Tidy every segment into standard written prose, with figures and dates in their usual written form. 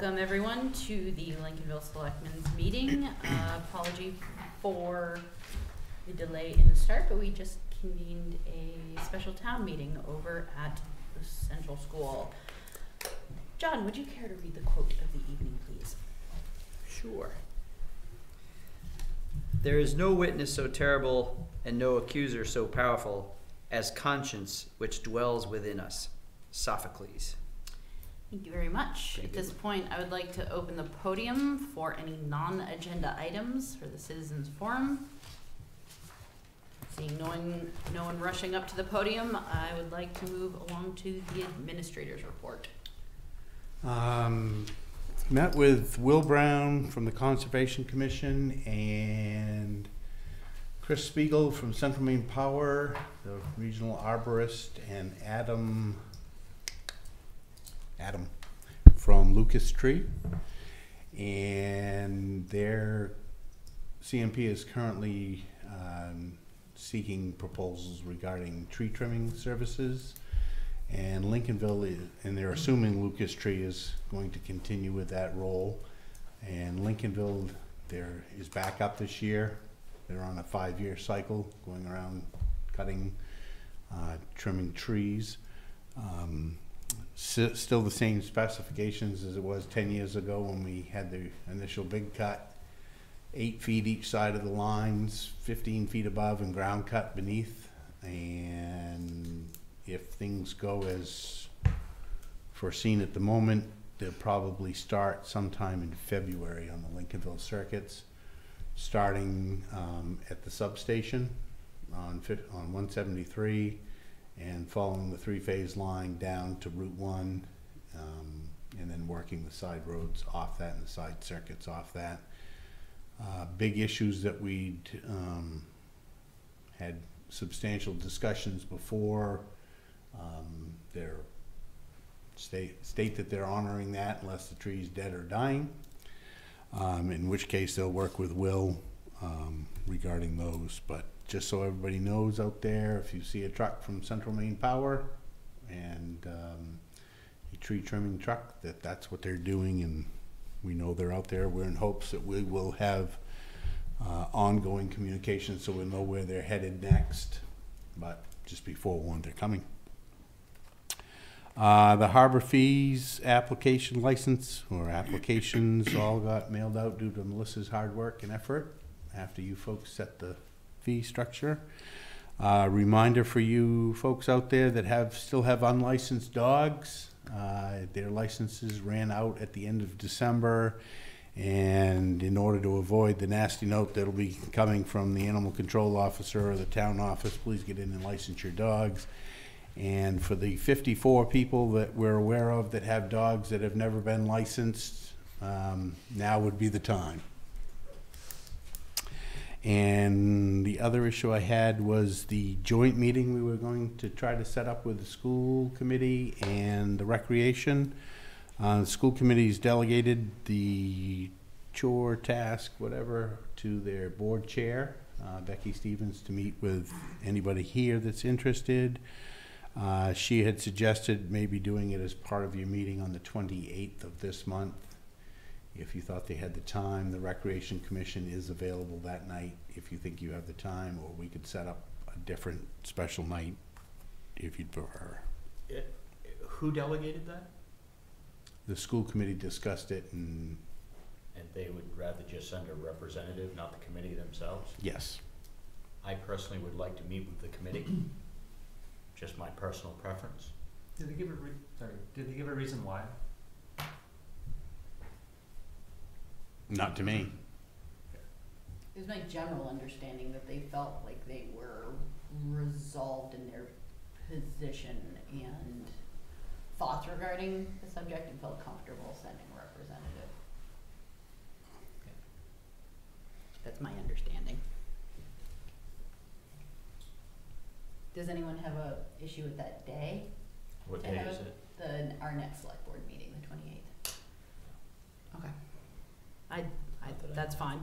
Welcome everyone to the Lincolnville Selectmen's meeting. Apology for the delay in the start, but we just convened a special town meeting over at the Central School. John, would you care to read the quote of the evening, please? Sure. There is no witness so terrible and no accuser so powerful as conscience which dwells within us. Sophocles. Thank you very much. At this point, I would like to open the podium for any non-agenda items for the Citizens Forum. Seeing no one rushing up to the podium, I would like to move along to the administrator's report. Met with Will Brown from the Conservation Commission and Chris Spiegel from Central Maine Power, the regional arborist, and Adam from Lucas Tree. And their CMP is currently seeking proposals regarding tree trimming services. And Lincolnville and they're assuming Lucas Tree is going to continue with that role. And Lincolnville is back up this year. They're on a 5-year cycle going around cutting, trimming trees. Still the same specifications as it was 10 years ago when we had the initial big cut. 8 feet each side of the lines, 15 feet above and ground cut beneath. And if things go as foreseen at the moment, they'll probably start sometime in February on the Lincolnville circuits, starting at the substation on 173 and following the 3-phase line down to Route 1, and then working the side roads off that and the side circuits off that. Big issues that we'd had substantial discussions before. Their state that they're honoring that unless the tree's dead or dying, in which case they'll work with Will regarding those. But just so everybody knows out there, if you see a truck from Central Maine Power and a tree trimming truck, that's what they're doing, and we know they're out there. We're in hopes that we will have ongoing communication so we'll know where they're headed next, but just be forewarned they're coming. The harbor fees application license or applications all got mailed out due to Melissa's hard work and effort after you folks set the fee structure. Reminder for you folks out there that still have unlicensed dogs. Their licenses ran out at the end of December, and in order to avoid the nasty note that'll be coming from the animal control officer or the town office, please get in and license your dogs. And for the 54 people that we're aware of that have dogs that have never been licensed, now would be the time. And the other issue I had was the joint meeting we were going to try to set up with the school committee and the recreation. The school committee's delegated the chore, task, whatever, to their board chair, Becky Stevens, to meet with anybody here that's interested. She had suggested maybe doing it as part of your meeting on the 28th of this month. If you thought they had the time, the Recreation Commission is available that night if you think you have the time, or we could set up a different special night if you'd prefer. Who delegated that? The school committee discussed it, and they would rather just send a representative, not the committee themselves? yes. I personally would like to meet with the committee. Just my personal preference. Did they give a reason why? Not to me. It was my general understanding that they felt like they were resolved in their position and thoughts regarding the subject and felt comfortable sending a representative. Okay. That's my understanding. Does anyone have a issue with that day? What day is it? Our next select board meeting, the 28th. Okay. That's fine.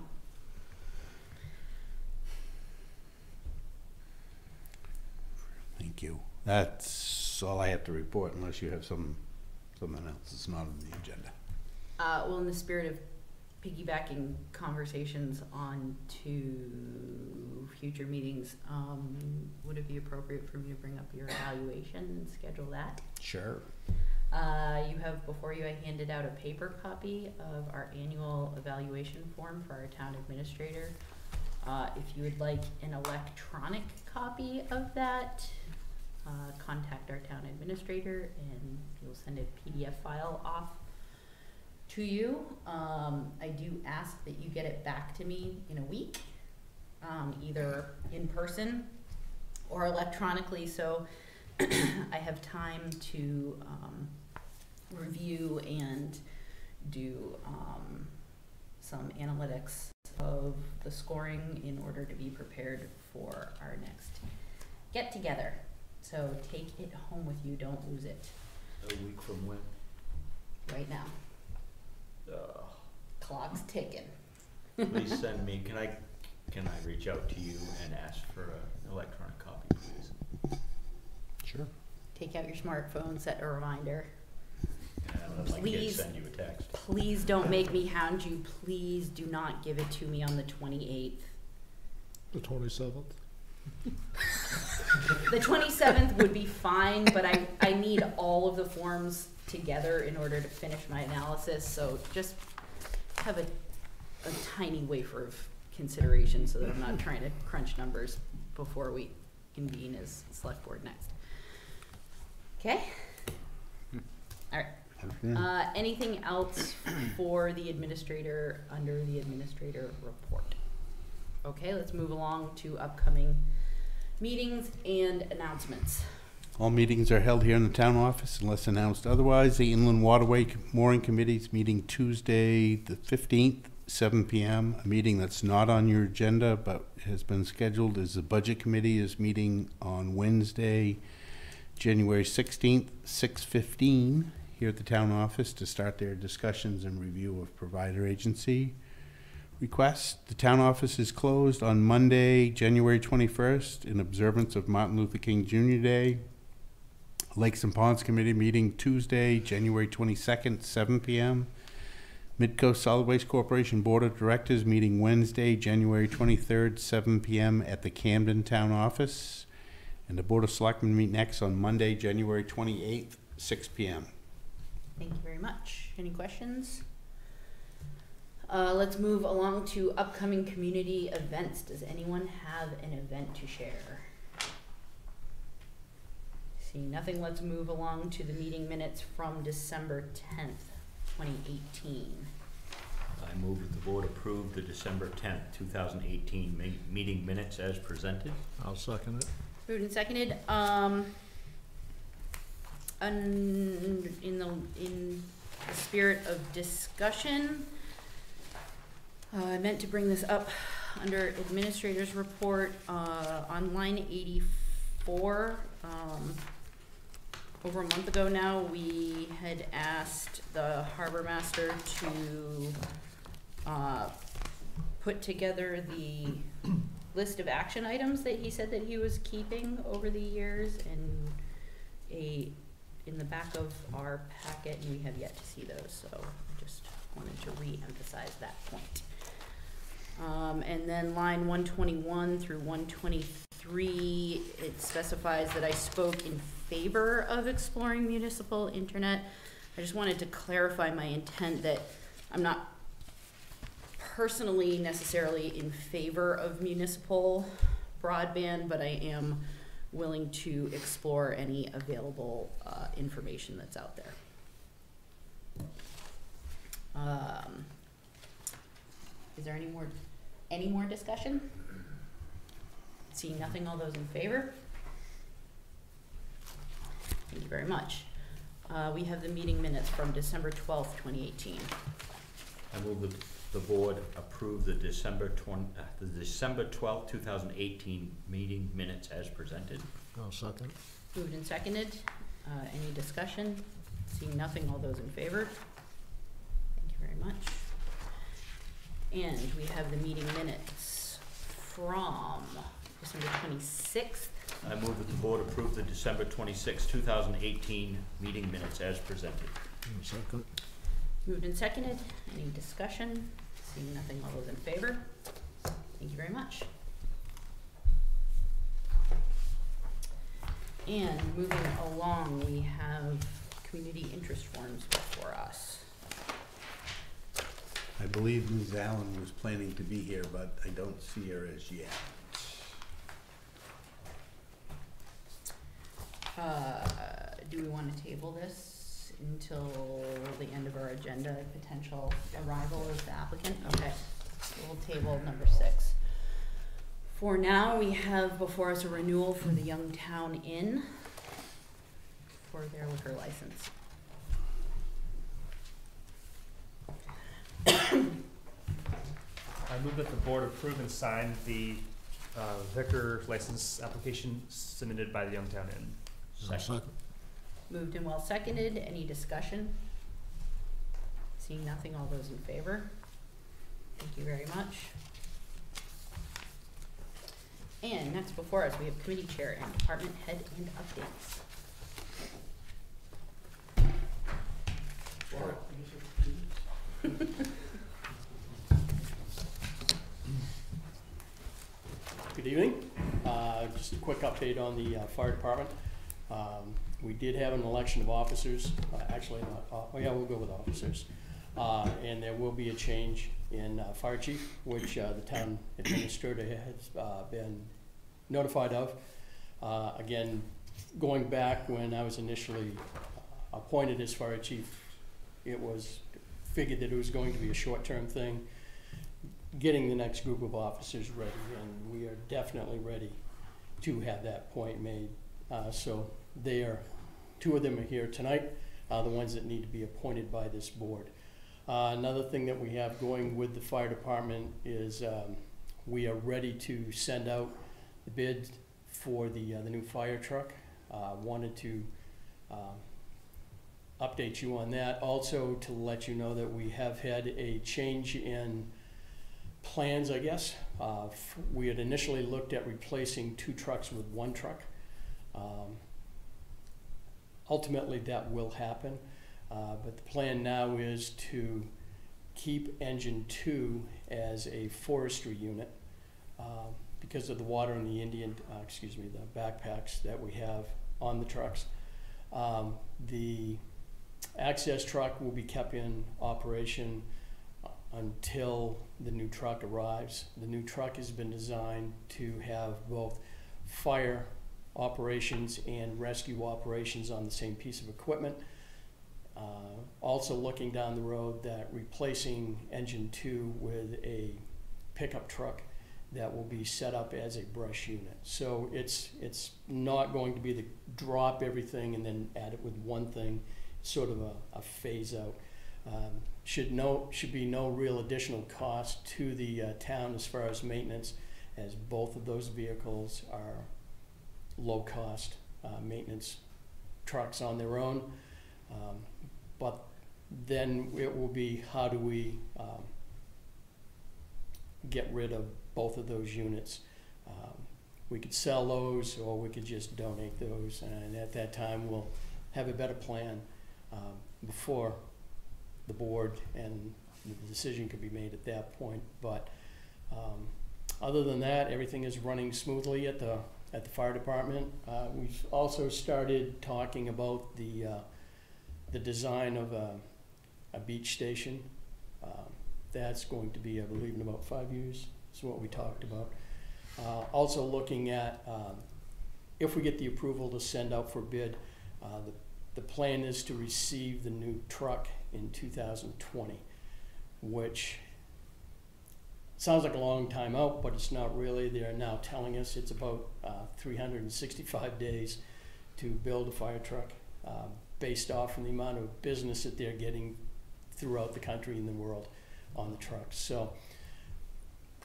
Thank you. That's all I have to report, unless you have something else that's not on the agenda. Well, in the spirit of piggybacking conversations on to future meetings, would it be appropriate for me to bring up your evaluation and schedule that? Sure. You have before you, I handed out a paper copy of our annual evaluation form for our town administrator. If you would like an electronic copy of that, contact our town administrator and he'll send a PDF file off to you. I do ask that you get it back to me in a week, either in person or electronically, so I have time to review and do some analytics of the scoring in order to be prepared for our next get-together. So take it home with you, don't lose it. A week from when? Right now. Clock's ticking. Please send me, can I reach out to you and ask for an electronic copy, please? Sure. Take out your smartphone, set a reminder. And I'd like to Please. send you a text. Please don't make me hound you. Please do not give it to me on the 28th. The 27th? The 27th would be fine, but I need all of the forms together in order to finish my analysis, so just have a tiny wafer of consideration so that I'm not trying to crunch numbers before we convene as select board next. Okay? All right. Anything else for the administrator under the administrator report? Okay, let's move along to upcoming meetings and announcements. All meetings are held here in the town office unless announced otherwise. The Inland Waterway Mooring Committee's meeting Tuesday the 15th, 7 p.m. A meeting that's not on your agenda but has been scheduled is the Budget Committee is meeting on Wednesday, January 16th, 6:15 here at the town office to start their discussions and review of provider agency requests. The town office is closed on Monday, January 21st in observance of Martin Luther King Jr. Day. Lakes and Ponds Committee meeting Tuesday, January 22nd, 7 p.m. Midcoast Solid Waste Corporation Board of Directors meeting Wednesday, January 23rd, 7 p.m. at the Camden Town Office. And the Board of Selectmen meet next on Monday, January 28th, 6 p.m. Thank you very much. Any questions? Let's move along to upcoming community events. Does anyone have an event to share? Seeing nothing, let's move along to the meeting minutes from December 10th, 2018. I move that the board approve the December 10th, 2018 meeting minutes as presented. I'll second it. Moved and seconded. In the spirit of discussion, I meant to bring this up under administrator's report on line 84. Over a month ago now, we had asked the harbor master to put together the list of action items that he said that he was keeping over the years, and in the back of our packet, and we have yet to see those, so I just wanted to re-emphasize that point. And then line 121 through 123, it specifies that I spoke in favor of exploring municipal internet. I just wanted to clarify my intent that I'm not personally necessarily in favor of municipal broadband, but I am willing to explore any available information that's out there. Is there any more discussion? Seeing nothing, all those in favor? Thank you very much. We have the meeting minutes from December 12th, 2018. I move that the board approve the December 12th, 2018 meeting minutes as presented. I'll second. Moved and seconded. Any discussion? Seeing nothing, all those in favor? Thank you very much. And we have the meeting minutes from December 26th. I move that the board approve the December 26th, 2018 meeting minutes as presented. I'll second. Moved and seconded. Any discussion? Seeing nothing, all those in favor? Thank you very much. And moving along, we have community interest forms before us. I believe Ms. Allen was planning to be here, but I don't see her as yet. Do we want to table this until the end of our agenda, potential arrival of the applicant? Okay, so we'll table number 6. For now, we have before us a renewal for the Youngtown Inn for their liquor license. I move that the board approve and sign the liquor license application submitted by the Youngtown Inn. Second. Moved and well seconded. Any discussion? Seeing nothing, all those in favor? Thank you very much. And next before us, we have committee chair and department head and updates. Good evening. Just a quick update on the fire department. We did have an election of officers, actually not, we'll go with officers. And there will be a change in fire chief, which the town administrator has been notified of. Again, going back when I was initially appointed as fire chief, it was figured that it was going to be a short-term thing, getting the next group of officers ready, and we are definitely ready to have that point made. So two of them are here tonight, the ones that need to be appointed by this board. Another thing that we have going with the fire department is we are ready to send out the bid for the new fire truck. Wanted to update you on that. Also to let you know that we have had a change in plans, I guess. We had initially looked at replacing 2 trucks with 1 truck. Ultimately that will happen, but the plan now is to keep engine 2 as a forestry unit because of the water and the the backpacks that we have on the trucks. The access truck will be kept in operation until the new truck arrives. The new truck has been designed to have both fire operations and rescue operations on the same piece of equipment. Also looking down the road that replacing engine 2 with a pickup truck that will be set up as a brush unit. So it's not going to be the drop everything and then add it with one thing, sort of a phase out. Should be no real additional cost to the town as far as maintenance, as both of those vehicles are low cost maintenance trucks on their own. But then it will be, how do we get rid of both of those units? We could sell those or we could just donate those, and at that time we'll have a better plan before the board, and the decision could be made at that point. But other than that, everything is running smoothly at the fire department. We've also started talking about the design of a beach station. That's going to be, I believe, in about 5 years, is what we talked about. Also looking at, if we get the approval to send out for bid, the plan is to receive the new truck in 2020, which sounds like a long time out, but it's not really. They're now telling us it's about 365 days to build a fire truck, based off of the amount of business that they're getting throughout the country and the world on the trucks. So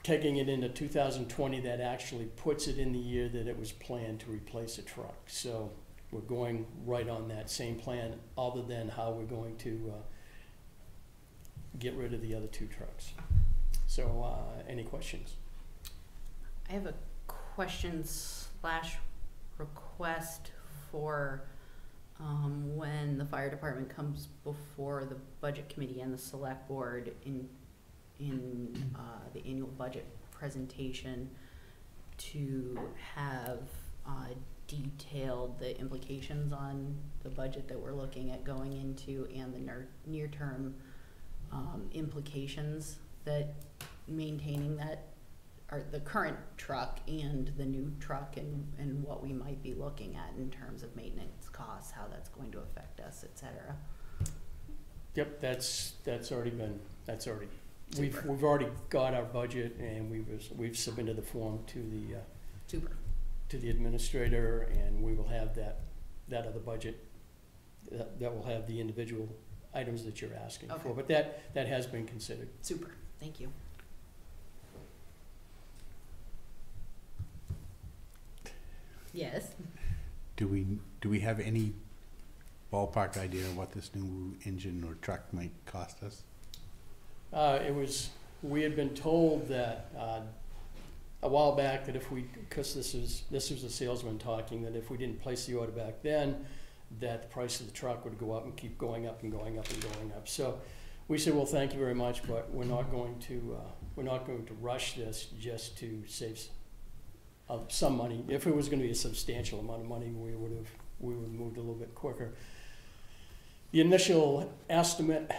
taking it into 2020, that actually puts it in the year that it was planned to replace a truck. So we're going right on that same plan, other than how we're going to get rid of the other 2 trucks. So any questions? I have a question / request for when the fire department comes before the budget committee and the select board in the annual budget presentation, to have detailed the implications on the budget that we're looking at going into and the near-term implications that maintaining that, or the current truck and the new truck, and what we might be looking at in terms of maintenance costs, how that's going to affect us, et cetera. Yep, that's already, Super. we've already got our budget, and we've submitted the form to Super. the administrator, and we will have that other budget that will have the individual items that you're asking Okay. for. But that has been considered. Super, thank you. Yes. Do we have any ballpark idea of what this new engine or truck might cost us? We had been told that a while back that if we, because this was a salesman talking, that if we didn't place the order back then, that the price of the truck would go up and keep going up and going up and going up. So we said, well, thank you very much, but we're not going to rush this just to save some money. If it was going to be a substantial amount of money, we would have moved a little bit quicker. The initial estimate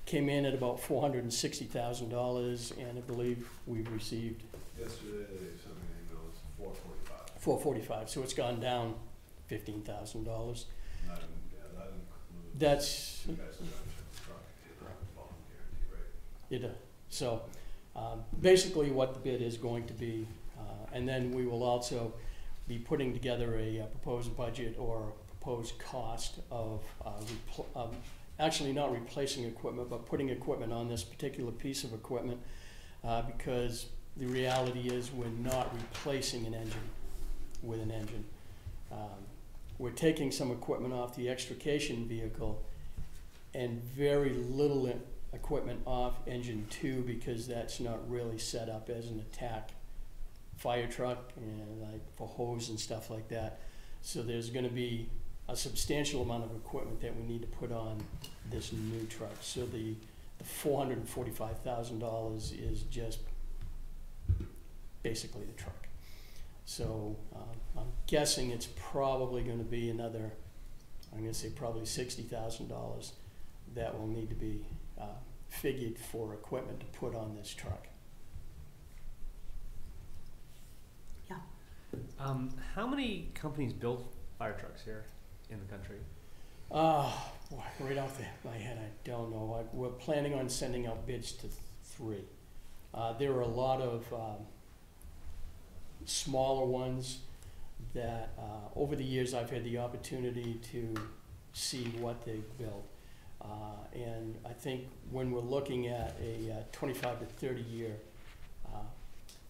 came in at about $460,000, and I believe we've received Yesterday, something goes $445. $445. So it's gone down $15,000. That includes That's you guys have the truck and bond guarantee, right? it. So basically, what the bid is going to be, and then we will also be putting together a proposed budget or proposed cost of actually not replacing equipment, but putting equipment on this particular piece of equipment, because the reality is we're not replacing an engine with an engine. We're taking some equipment off the extrication vehicle and very little equipment off engine 2, because that's not really set up as an attack fire truck and like for hose and stuff like that. So there's going to be a substantial amount of equipment that we need to put on this new truck. So the $445,000 is just basically the truck. So I'm guessing it's probably going to be another, I'm going to say probably $60,000 that will need to be figured for equipment to put on this truck. How many companies build fire trucks here in the country? Right off my head, I don't know. We're planning on sending out bids to 3. There are a lot of smaller ones that over the years I've had the opportunity to see what they've built. And I think when we're looking at a 25 to 30 year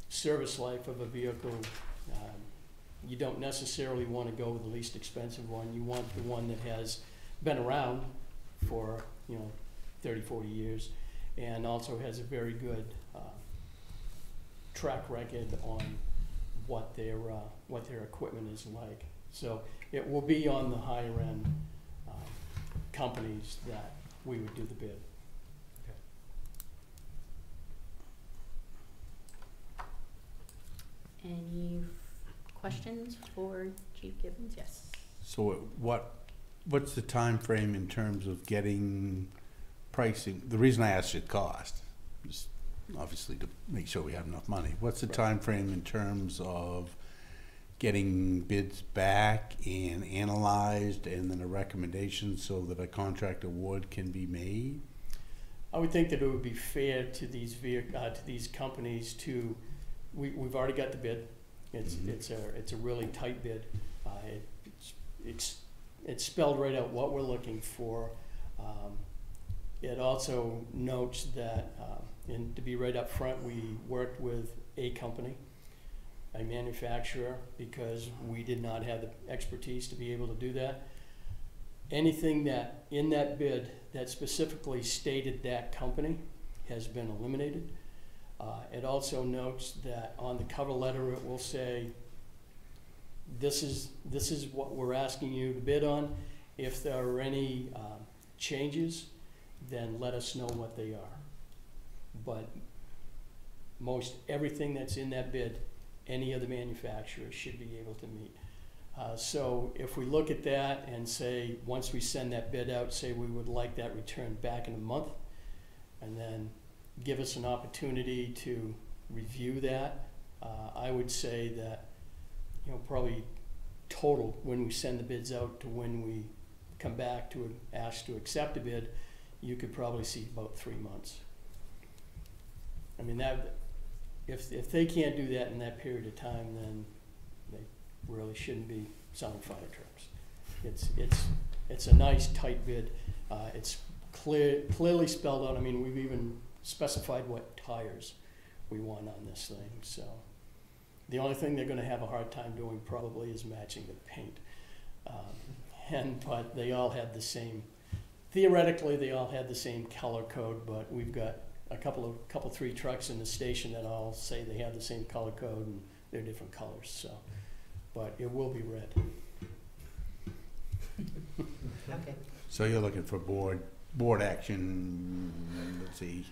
service life of a vehicle, you don't necessarily want to go with the least expensive one. You want the one that has been around for 30, 40 years, and also has a very good track record on what their equipment is like. So it will be on the higher end companies that we would do the bid. Any questions for Chief Gibbons? Yes. So what's the time frame in terms of getting pricing? The reason I asked you cost is obviously to make sure we have enough money. What's the time frame in terms of getting bids back and analyzed and then a recommendation so that a contract award can be made? I would think that it would be fair to these companies to, we've already got the bid. It's a really tight bid. It's spelled right out what we're looking for. It also notes that, and to be right up front, we worked with a company, a manufacturer, because we did not have the expertise to be able to do that. Anything that in that bid that specifically stated that company has been eliminated. It also notes that on the cover letter it will say, this is what we're asking you to bid on, If there are any changes, then let us know what they are. But most everything that's in that bid, any of the manufacturers should be able to meet. So if we look at that and say, once we send that bid out, say we would like that returned back in a month, and then give us an opportunity to review that, I would say that, probably total, when we send the bids out to when we come back to ask to accept a bid, you could probably see about 3 months. I mean, that, if they can't do that in that period of time, then they really shouldn't be selling fire trucks. It's a nice tight bid. It's clearly spelled out. I mean, we've even specified what tires we want on this thing. So the only thing they're going to have a hard time doing probably is matching the paint. But they all had the same. Theoretically, they all had the same color code, but we've got a couple, 3 trucks in the station that all say they have the same color code and they're different colors. So, but it will be red. Okay. So you're looking for board action, let's see,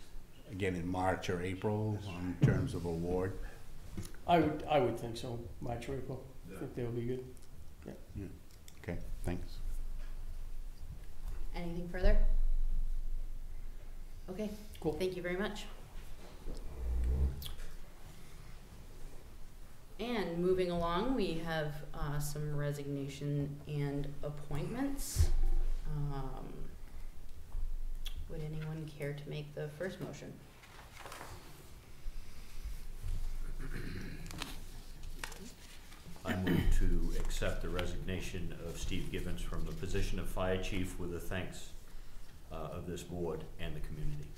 again in March or April in terms of award? I would think so. March or April. I think they'll be good. Yeah. Okay, thanks. Anything further? Okay, Cool. thank you very much. And moving along, we have some resignation and appointments. Would anyone care to make the first motion? I move to accept the resignation of Steve Gibbons from the position of fire chief with the thanks of this board and the community.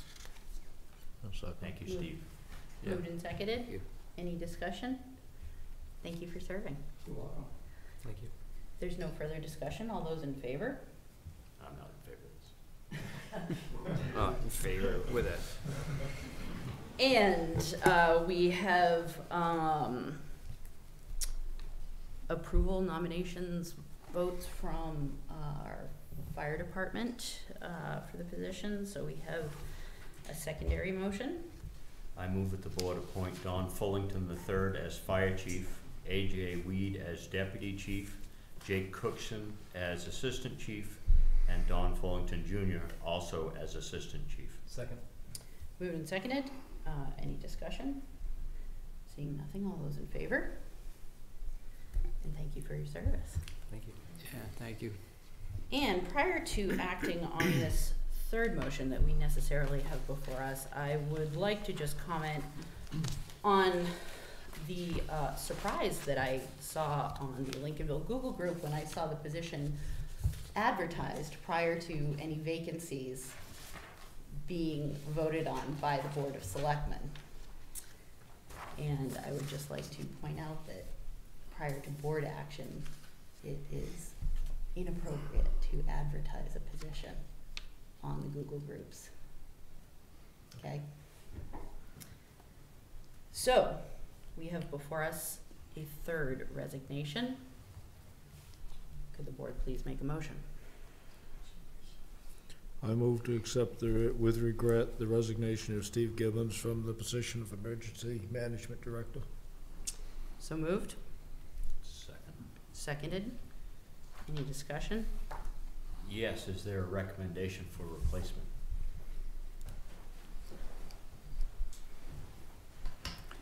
I'll second. Thank you, Move. Steve. Moved and seconded? Thank you. Any discussion? Thank you for serving. You're welcome. Thank you. There's no further discussion. All those in favor? I'm not in favor of this. Oh, in favor with it. And we have approval nominations, votes from our fire department for the position. So we have a secondary motion. I move that the board appoint Don Fullington III as fire chief, A.J. Weed as deputy chief, Jake Cookson as assistant chief, and Don Fullington Jr. also as assistant chief. Second. Moved and seconded. Any discussion? Seeing nothing, all those in favor? And thank you for your service. Thank you. Yeah, thank you. And prior to acting on this third motion that we necessarily have before us, I would like to just comment on the surprise that I saw on the Lincolnville Google group when I saw the position advertised prior to any vacancies being voted on by the Board of Selectmen. And I would just like to point out that prior to board action, it is inappropriate to advertise a position on the Google groups. Okay? So, we have before us a third resignation. Could the board please make a motion? I move to accept with regret the resignation of Steve Gibbons from the position of Emergency Management Director. So moved? Second. Seconded? Any discussion? Yes, is there a recommendation for replacement?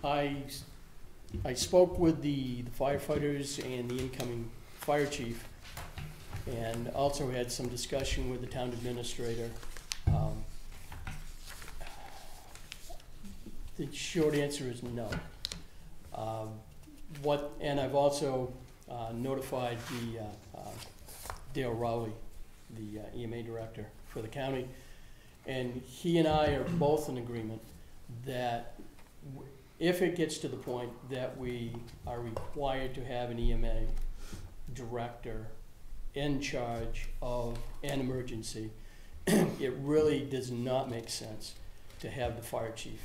I spoke with the firefighters and the incoming fire chief, and also had some discussion with the town administrator. The short answer is no. And I've also notified the Dale Rowley, the EMA director for the county, and he and I are both in agreement that if it gets to the point that we are required to have an EMA director in charge of an emergency, it really does not make sense to have the fire chief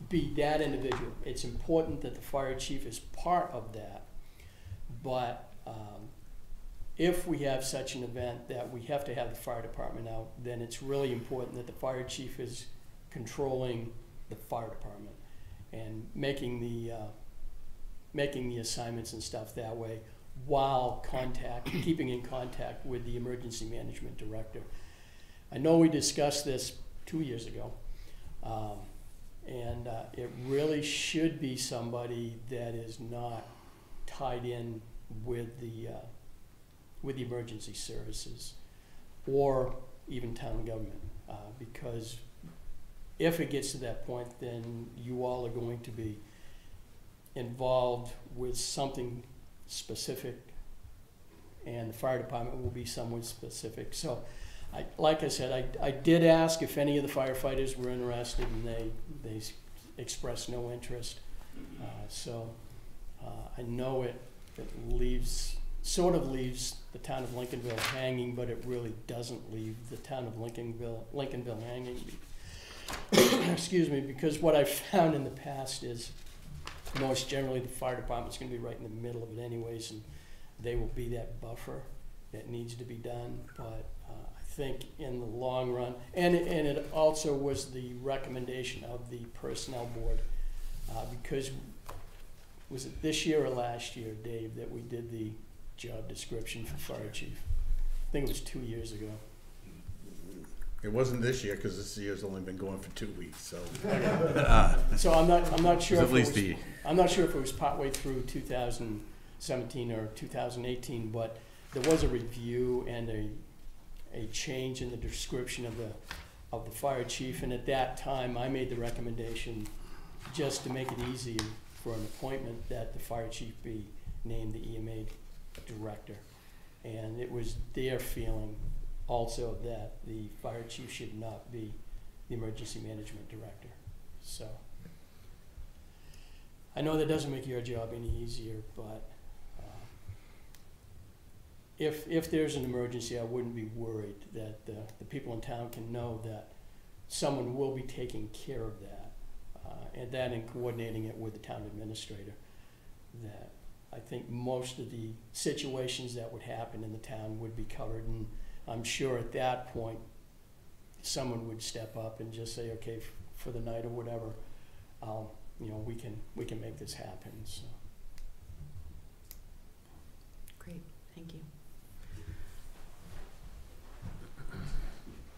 be that individual. It's important that the fire chief is part of that, but if we have such an event that we have to have the fire department out, then it's really important that the fire chief is controlling the fire department and making the assignments and stuff that way, while keeping in contact with the emergency management director. I know we discussed this 2 years ago, and it really should be somebody that is not tied in with the emergency services or even town government, because if it gets to that point, then you all are going to be involved with something specific, and the fire department will be somewhat specific. So, like I said, I did ask if any of the firefighters were interested, and they expressed no interest. I know it sort of leaves the town of Lincolnville hanging, but it really doesn't leave the town of Lincolnville hanging. Excuse me, because what I've found in the past is most generally the fire department's going to be right in the middle of it anyways, and they will be that buffer that needs to be done. But I think in the long run, and it also was the recommendation of the personnel board, because was it this year or last year, Dave, that we did the job description for fire chief? I think it was 2 years ago. It wasn't this year, because this year's only been going for 2 weeks, so. So I'm not sure. At least I'm not sure if it was partway through 2017 or 2018, but there was a review and a change in the description of the fire chief, and at that time I made the recommendation, just to make it easier for an appointment, that the fire chief be named the EMA director, and it was their feeling also that the fire chief should not be the emergency management director. So I know that doesn't make your job any easier, but if there's an emergency, I wouldn't be worried that the people in town can know that someone will be taking care of that, and that in coordinating it with the town administrator. That I think most of the situations that would happen in the town would be covered, and I'm sure at that point someone would step up and just say, okay, for the night or whatever, we can make this happen. So. Great, thank you.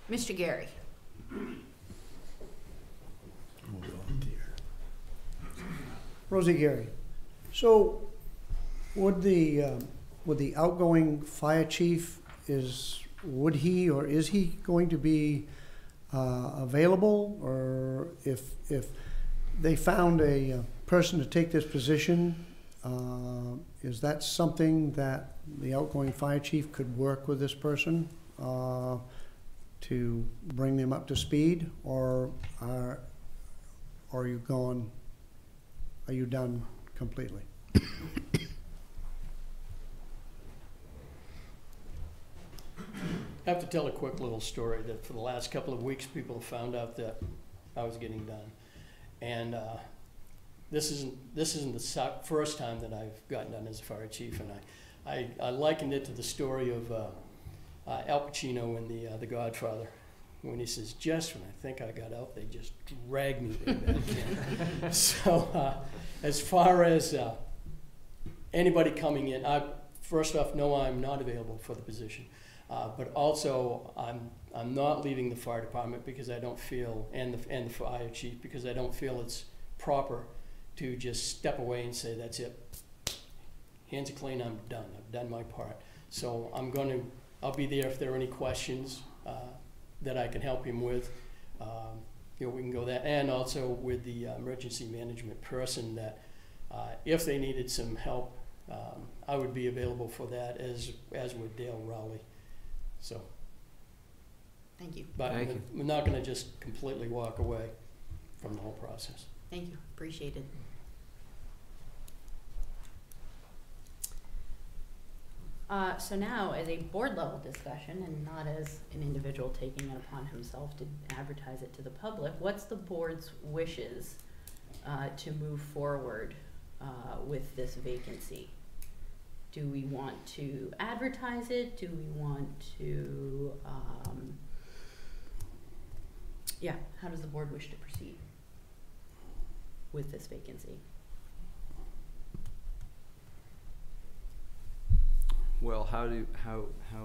Mr. Gary. Rosie Gary. So, would the outgoing fire chief would he or is he going to be available, or if they found a person to take this position, is that something that the outgoing fire chief could work with this person to bring them up to speed, or are you done completely? I have to tell a quick little story that for the last couple of weeks people have found out that I was getting done, and this isn't the first time that I've gotten done as a fire chief, and I likened it to the story of Al Pacino in The Godfather, when he says, "Just when I think I got out, they just dragged me right back in." So as far as anybody coming in, first off, no, I'm not available for the position. But also, I'm not leaving the fire department because I don't feel, and the fire chief, because I don't feel it's proper to just step away and say, that's it. Hands are clean, I'm done. I've done my part. So I'll be there if there are any questions that I can help him with. We can go that, and also with the emergency management person, that if they needed some help, I would be available for that, as would Dale Rowley. So, Thank you. But we're not going to just completely walk away from the whole process. Thank you, appreciate it. So now, as a board level discussion, and not as an individual taking it upon himself to advertise it to the public, what's the board's wishes to move forward with this vacancy? Do we want to advertise it? Do we want to, yeah, how does the board wish to proceed with this vacancy? Well, how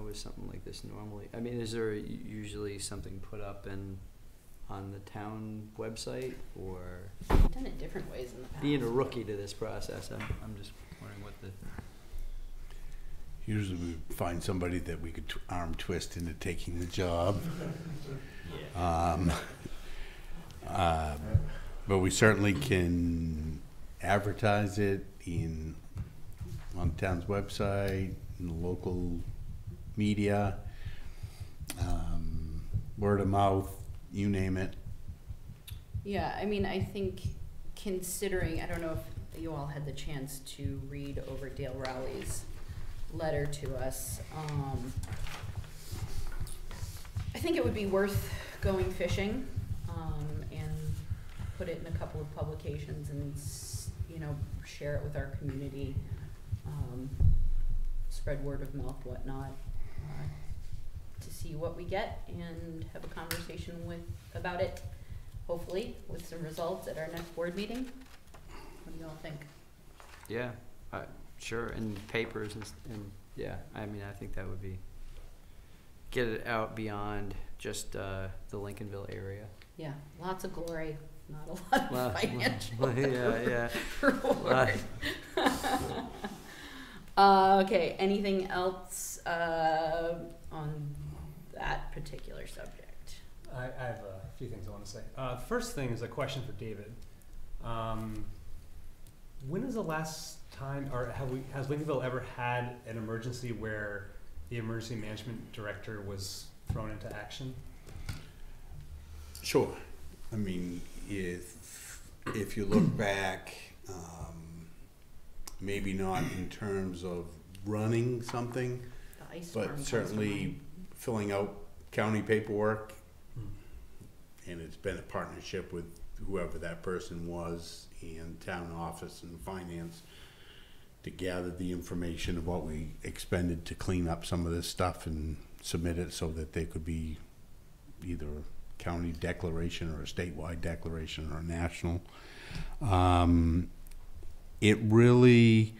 is something like this normally? I mean, is there usually something put up on the town website, or We've done it different ways in the past. being a rookie to this process? I'm just wondering what the. Usually we find somebody that we could arm twist into taking the job. But we certainly can advertise it on the town's website, in the local media, word of mouth, you name it. Yeah, I mean, I think considering, I don't know if you all had the chance to read over Dale Rowley's letter to us. I think it would be worth going fishing, and put it in a couple of publications and, you know, share it with our community, spread word of mouth, whatnot, to see what we get and have a conversation about it, hopefully, with some results at our next board meeting. What do you all think? Yeah, sure, and papers and yeah, I mean, I think that would be, get it out beyond just the Lincolnville area. Yeah, lots of glory, not a lot of financial Yeah. reward. Okay, anything else on that particular subject? I have a few things I want to say. First thing is a question for David. When is the last time, or has Lincolnville ever had an emergency where the emergency management director was thrown into action? Sure. I mean, if you look back, maybe not in terms of running something, The ice storm but comes certainly to mind. filling out county paperwork. And it's been a partnership with whoever that person was and town office and finance to gather the information of what we expended to clean up some of this stuff and submit it so that there could be either a county declaration or a statewide declaration or a national. It really,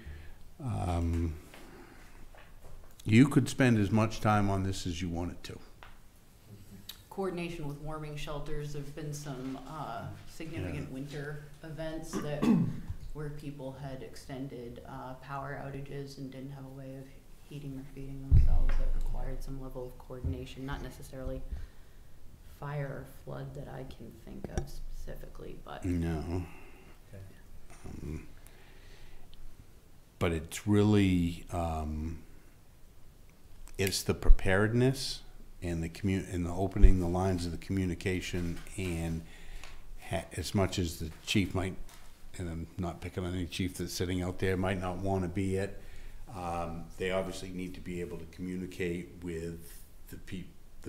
you could spend as much time on this as you wanted to. Coordination with warming shelters, there've been some significant winter events that where people had extended power outages and didn't have a way of heating or feeding themselves that required some level of coordination, not necessarily fire or flood that I can think of specifically, but No. Okay. But it's really, it's the preparedness and the opening the lines of the communication, and as much as the chief might, and I'm not picking on any chief that's sitting out there, might not want to be it, they obviously need to be able to communicate with the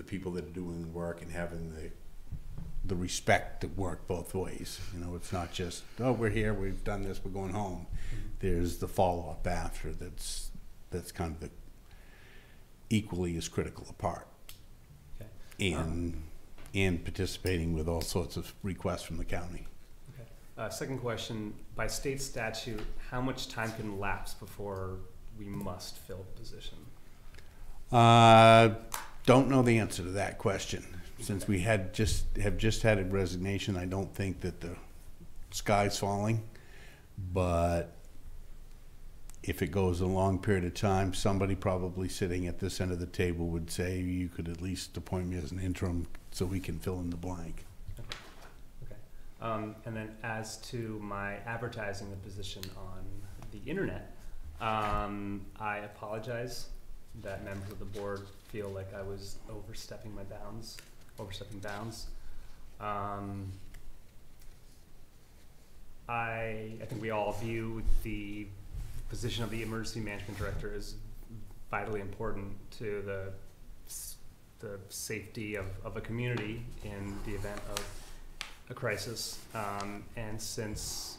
people that are doing the work and having the respect to work both ways. You know, it's not just, oh, we're here, we've done this, we're going home. There's the follow-up after that's kind of the equally as critical a part. Okay. And participating with all sorts of requests from the county. Okay. Second question, by state statute, how much time can lapse before we must fill the position? Don't know the answer to that question. Since we have just had a resignation, I don't think that the sky's falling, but if it goes a long period of time, somebody probably sitting at this end of the table would say, you could at least appoint me as an interim so we can fill in the blank. Okay. And then as to my advertising the position on the internet, I apologize that members of the board feel like I was overstepping bounds. I think we all view the position of the emergency management director as vitally important to the safety of a community in the event of a crisis. And since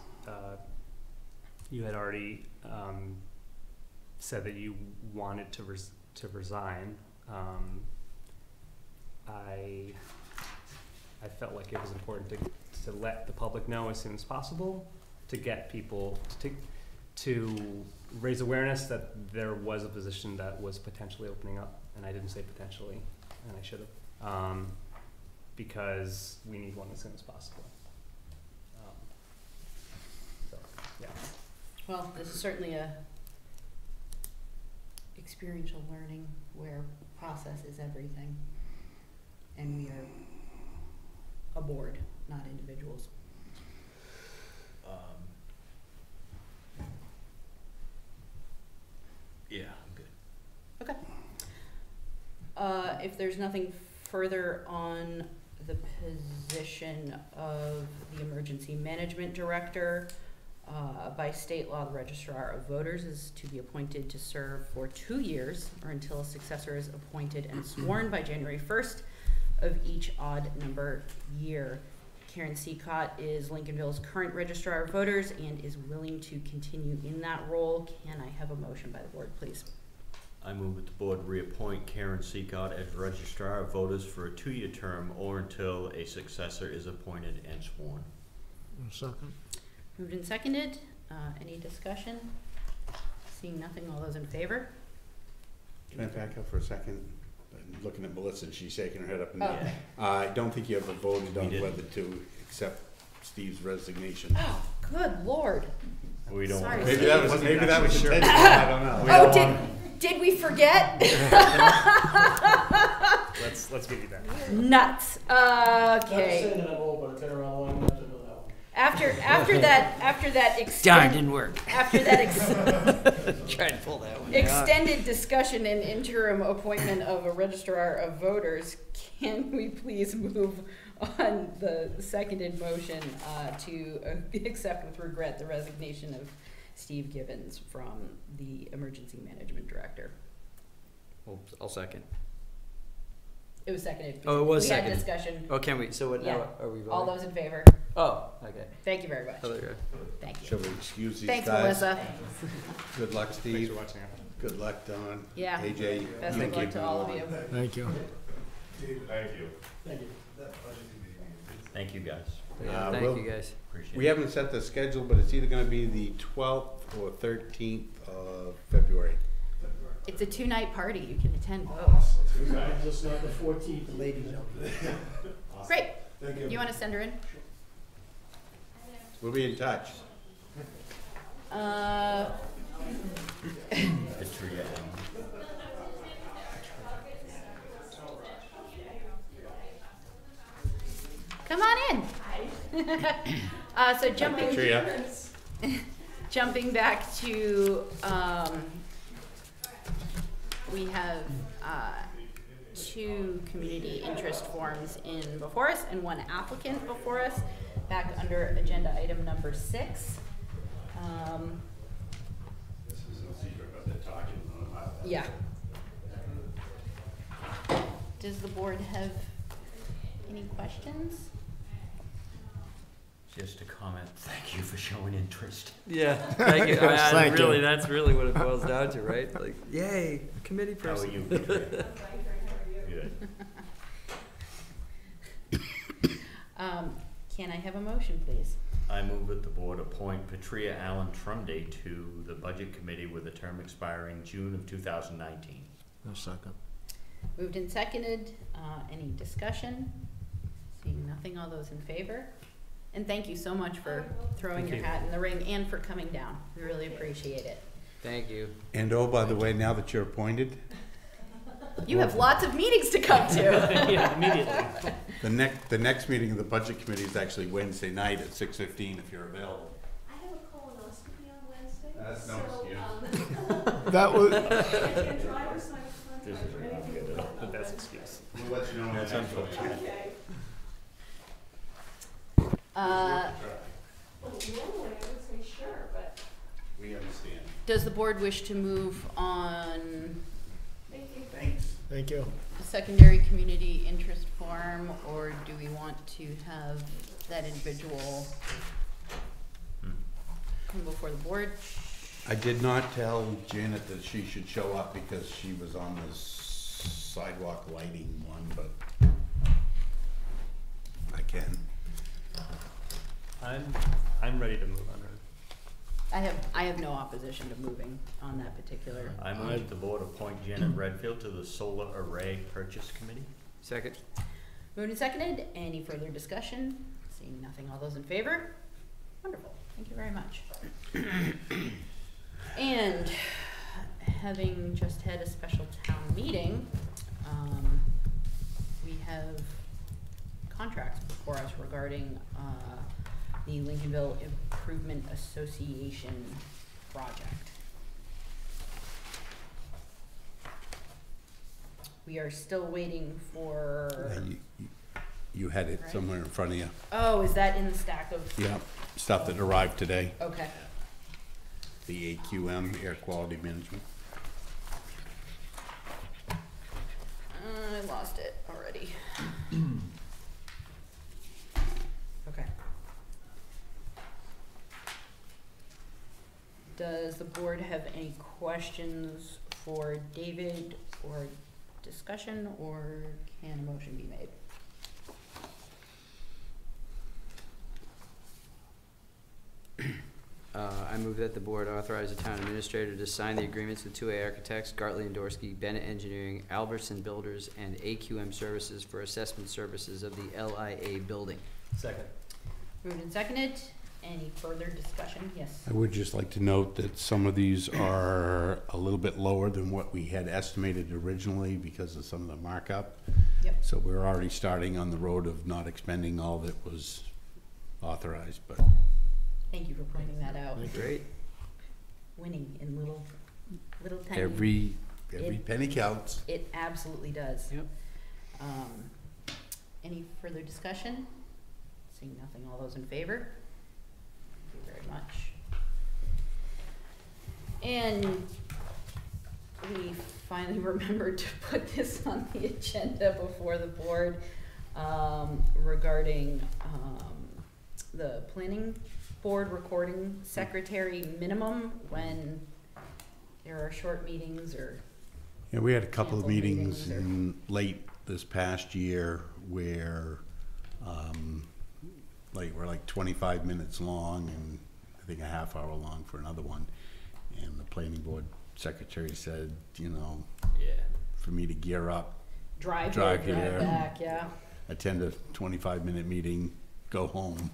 you had already said that you wanted to resign. I felt like it was important to let the public know as soon as possible, to get people to raise awareness that there was a position that was potentially opening up, and I didn't say potentially, and I should have, because we need one as soon as possible. So, yeah. Well, this is certainly a experiential learning where process is everything. And we are a board, not individuals. Yeah, I'm good. Okay. If there's nothing further on the position of the emergency management director, by state law, the registrar of voters is to be appointed to serve for 2 years or until a successor is appointed and sworn by January 1st of each odd number year. Karen Seacott is Lincolnville's current registrar of voters and is willing to continue in that role. Can I have a motion by the board, please? I move that the board reappoint Karen Seacott as registrar of voters for a 2-year term or until a successor is appointed and sworn. Second. Moved and seconded. Any discussion? Seeing nothing, all those in favor? Can I back up for a second? I'm looking at Melissa, and she's shaking her head up and down. Oh. I don't think you ever voted on We didn't. whether to accept Steve's resignation. Oh, good lord. We don't Sorry, want Maybe Steve. that was Sure. intentional. I don't know. Oh, did we forget? Let's give you that. Nuts. Okay. that I'm old, but I've been around long enough to know that one. After that didn't work. after that Try to pull that one. extended discussion and interim appointment of a registrar of voters, can we please move on the seconded motion to accept with regret the resignation of Steve Gibbons from the emergency management director? I'll second. It was seconded. Oh, it was we seconded. had discussion. Oh, can we? So what Yeah. now? Are we voting? All those in favor? Oh, okay. Thank you very much. Oh, there you go. Thank you. Shall we excuse these Thanks, guys? Melissa. Good luck, Thanks Steve. for watching. Good luck, Don. Yeah. AJ. Best you of luck keep to all of going. you. Thank you. Thank you. Thank you. Thank you, guys. Yeah, thank we'll- you guys. Appreciate We it. haven't set the schedule, but it's either gonna be the 12th or 13th of February. It's a 2-night party. You can attend both. Just not the 14th, the ladies out. Great. Thank you. You want to send her in? We'll be in touch. Petria and Come on in. So jumping back to, we have 2 community interest forms in before us and 1 applicant before us. Back under agenda item number 6. This is no secret, but they're talking about it. Yeah. Does the board have any questions? just a comment, thank you for showing interest. Yeah, thank you. Yes, thank you. Really, that's really what it boils down to, right? Like, yay, committee How are person. you, Petria? Good. Can I have a motion, please? I move that the board appoint Petria Allen Trumday to the Budget Committee with a term expiring June of 2019. A second. Moved and seconded. Any discussion? Seeing nothing, all those in favor? And thank you so much for throwing Thank your you. hat in the ring and for coming down. We really appreciate it. Thank you. And oh, by the way, now that you're appointed, You have lots of meetings to come to. Yeah, immediately. the next meeting of the Budget Committee is actually Wednesday night at 6:15 if you're available. I have a colonoscopy on Wednesday. That's no so, excuse. That was, and driver's license, This is I'm ready to go. The best excuse. We'll let you know. That's unfortunate. Okay. Uh, Well, normally I would say sure, but We understand. does the board wish to move on thank you. Thanks. thank you. a secondary community interest form, or do we want to have that individual come before the board? I did not tell Janet that she should show up because she was on this sidewalk lighting one, but I can. I'm ready to move on her. I have no opposition to moving on that particular. I move that the board appoint Janet Redfield to the Solar Array Purchase Committee. Second? Moved and seconded. Any further discussion? Seeing nothing. All those in favor? Wonderful. Thank you very much. And having just had a special town meeting, we have contracts before us regarding the Lincolnville Improvement Association project. We are still waiting for. You had it Right. somewhere in front of you. Oh, is that in the stack of? Yeah, stuff that arrived today, Okay. the AQM, Air Quality Management. I lost it already. Okay. Does the board have any questions for David or discussion, or can a motion be made? I move that the board authorize the town administrator to sign the agreements with 2A Architects, Gartley and Dorsey, Bennett Engineering, Albertson Builders, and AQM Services for assessment services of the LIA building. Second. Moved and seconded. Any further discussion? Yes. I would just like to note that some of these are a little bit lower than what we had estimated originally because of some of the markup. Yep. So we're already starting on the road of not expending all that was authorized, but Thank you for pointing that out. Great. Winning in little tiny. every It- penny counts. It absolutely does. Yep. Any further discussion? Seeing nothing, all those in favor? Thank you very much. And we finally remembered to put this on the agenda before the board, regarding, the planning board recording secretary minimum when there are short meetings or. Yeah, we had a couple of Sample meetings meetings or- in late this past year where, we're like 25 minutes long and I think a half hour long for another one. And the planning board secretary said, Yeah. for me to gear up, Drive Drive here, drive here. back, yeah. attend a 25-minute meeting, go home.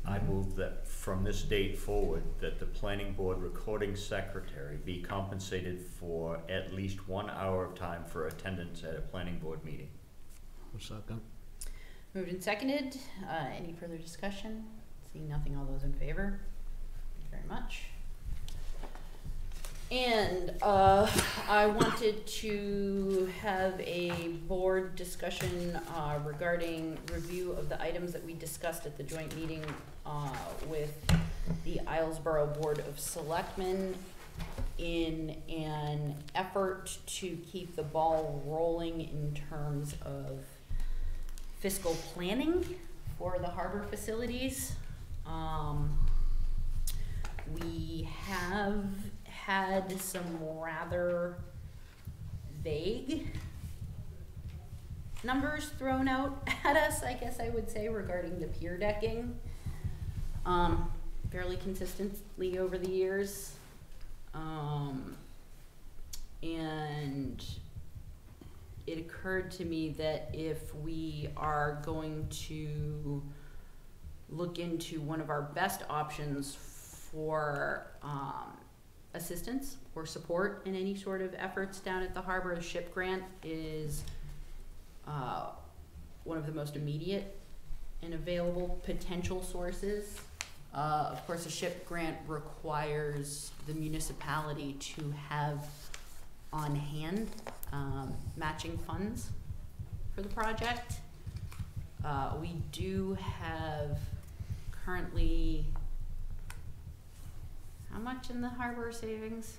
I move that from this date forward, that the planning board recording secretary be compensated for at least 1 hour of time for attendance at a planning board meeting. Second. Moved and seconded. Any further discussion? Seeing nothing, all those in favor? Thank you very much. And I wanted to have a board discussion regarding review of the items that we discussed at the joint meeting with the Islesboro Board of Selectmen in an effort to keep the ball rolling in terms of fiscal planning for the harbor facilities. We have had some rather vague numbers thrown out at us, I guess I would say, regarding the pier decking, fairly consistently over the years. And it occurred to me that if we are going to look into one of our best options for assistance or support in any sort of efforts down at the harbor, the SHIP grant is one of the most immediate and available potential sources. Of course, a SHIP grant requires the municipality to have on hand matching funds for the project. We do have currently, how much in the harbor savings?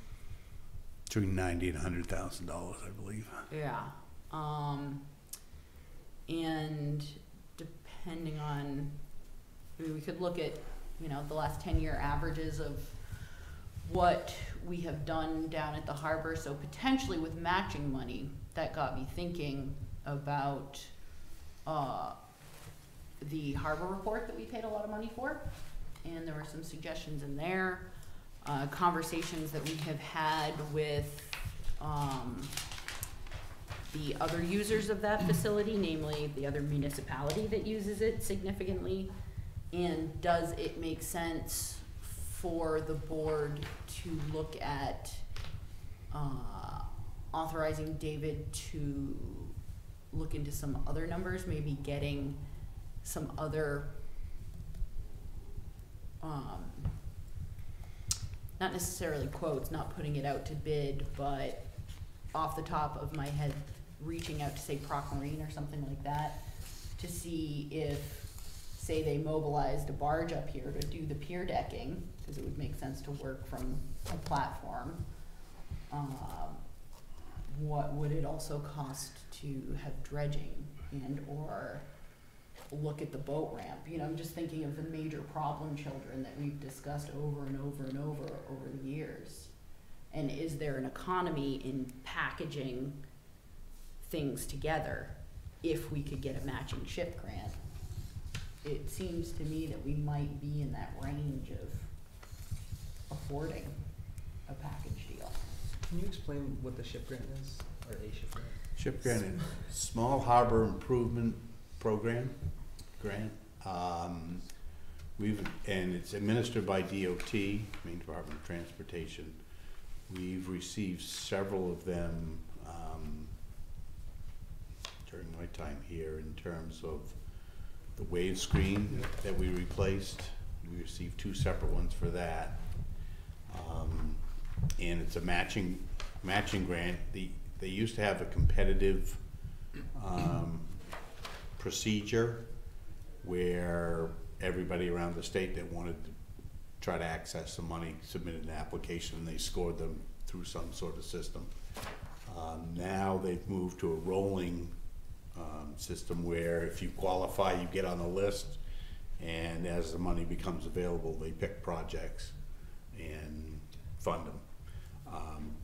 Between $90,000 and $100,000, I believe. Yeah. And depending on, I mean, we could look at the last 10-year averages of what we have done down at the harbor. So potentially with matching money, that got me thinking about the harbor report that we paid a lot of money for. And there were some suggestions in there, conversations that we have had with the other users of that facility, namely the other municipality that uses it significantly. And does it make sense for the board to look at authorizing David to look into some other numbers, maybe getting some other, not necessarily quotes, not putting it out to bid, but off the top of my head, reaching out to, say, Proc Marine or something like that, to see if, say, they mobilized a barge up here to do the pier decking, because it would make sense to work from a platform. What would it also cost to have dredging and or look at the boat ramp? I'm just thinking of the major problem children that we've discussed over and over and over the years. And is there an economy in packaging things together if we could get a matching ship grant? It seems to me that we might be in that range of affording a package deal. Can you explain what the ship grant is, or a ship grant? Ship grant, Small Harbor Improvement Program grant. And it's administered by DOT, Maine Department of Transportation. We've received several of them during my time here in terms of the wave screen that we replaced. We received 2 separate ones for that. And it's a matching grant. They used to have a competitive procedure where everybody around the state that wanted to try to access the money submitted an application and they scored them through some sort of system. Now they've moved to a rolling system where if you qualify, you get on the list, and as the money becomes available, they pick projects and fund them.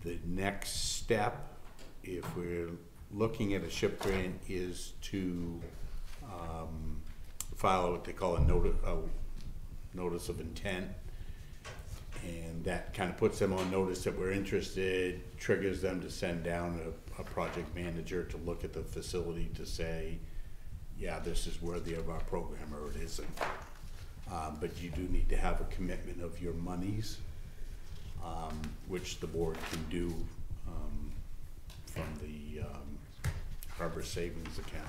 The next step, if we're looking at a ship grant, is to file what they call a notice of intent, and that kind of puts them on notice that we're interested, triggers them to send down a project manager to look at the facility to say, yeah, this is worthy of our program, or it isn't. But you do need to have a commitment of your monies, which the board can do from the Harbor Savings Account.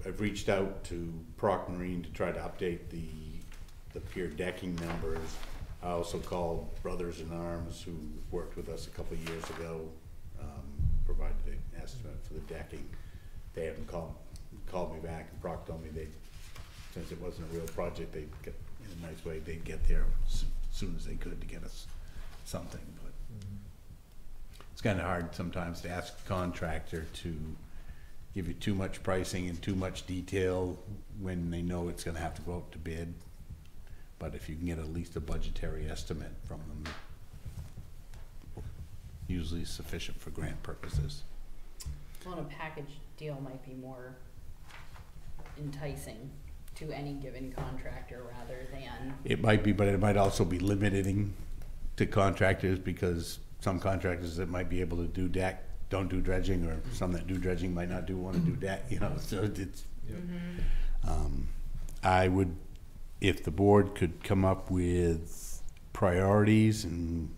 I've reached out to Proc Marine to try to update the pier decking numbers. I also called Brothers in Arms, who worked with us a couple of years ago, provided an estimate for the decking. They haven't called me back, and Proc told me since it wasn't a real project, they'd get, in a nice way, they'd get there as soon as they could to get us something. But it's kind of hard sometimes to ask a contractor to give you too much pricing and too much detail when they know it's going to have to go up to bid. But if you can get at least a budgetary estimate from them, usually sufficient for grant purposes. Well, a package deal might be more enticing to any given contractor rather than. It might be, but it might also be limiting to contractors, because some contractors that might be able to do deck don't do dredging, or some that do dredging might not want to do deck, so it's. I would, if the board could come up with priorities, and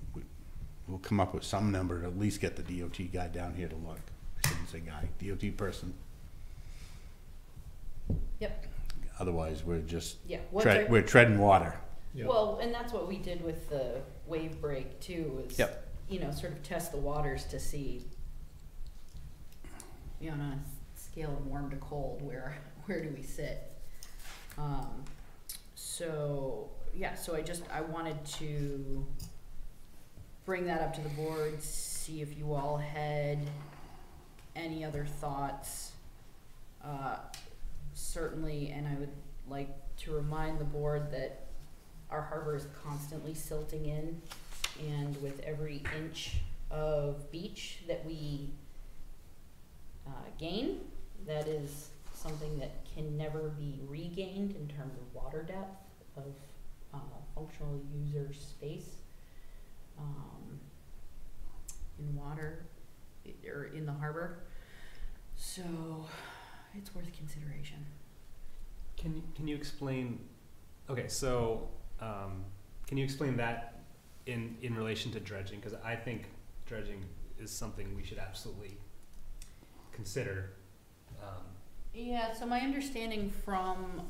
we'll come up with some number to at least get the DOT guy down here to look. I shouldn't say guy, DOT person. Yep. Otherwise, we're just, Yeah. we're treading water. Well, and that's what we did with the wave break too, was, sort of test the waters to see, on a scale of warm to cold, where do we sit? So I wanted to bring that up to the board, see if you all had any other thoughts. Certainly, and I would like to remind the board that our harbor is constantly silting in, and with every inch of beach that we gain, that is something that can never be regained in terms of water depth, of functional user space in water or in the harbor. So it's worth consideration. Can you explain? Okay, so can you explain that in relation to dredging? Because I think dredging is something we should absolutely consider. Yeah, so my understanding from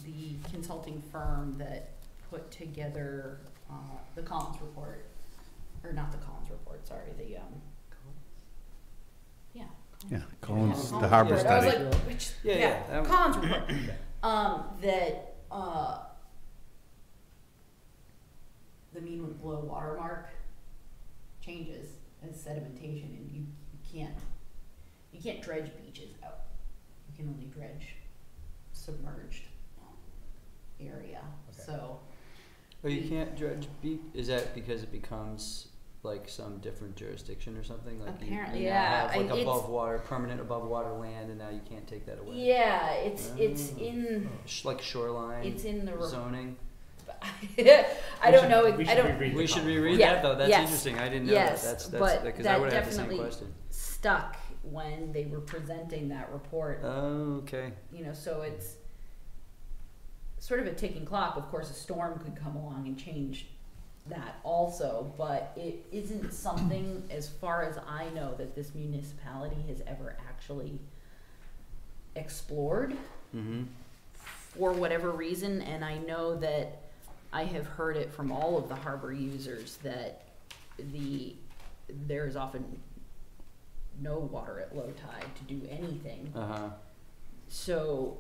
the consulting firm that put together the Collins report, or not the Collins report, sorry, the Yeah, Collins, Yeah, the harbor report. I was study. like, which, Yeah. Collins report. That the mean with low water mark changes as sedimentation, and you can't dredge beaches out. You can only dredge submerged area. Okay. So Oh, you can't dredge beach, is that because it becomes like some different jurisdiction or something? Like Apparently, you yeah, now have like it's- above water, permanent above water land, and now you can't take that away? yeah, it's Oh. in Like shoreline it's in the zoning? I don't know. I don't. reread the We should Collins reread Yeah, that though, that's yes. interesting, I didn't know Yes, that, that's, but because that I would have the same definitely- question. Stuck when they were presenting that report. Oh, okay. You know, so it's sort of a ticking clock. Of course, a storm could come along and change that also, but it isn't something, as far as I know, that this municipality has ever actually explored Mm-hmm. for whatever reason. And I know that I have heard it from all of the harbor users that there's often no water at low tide to do anything. Uh-huh. So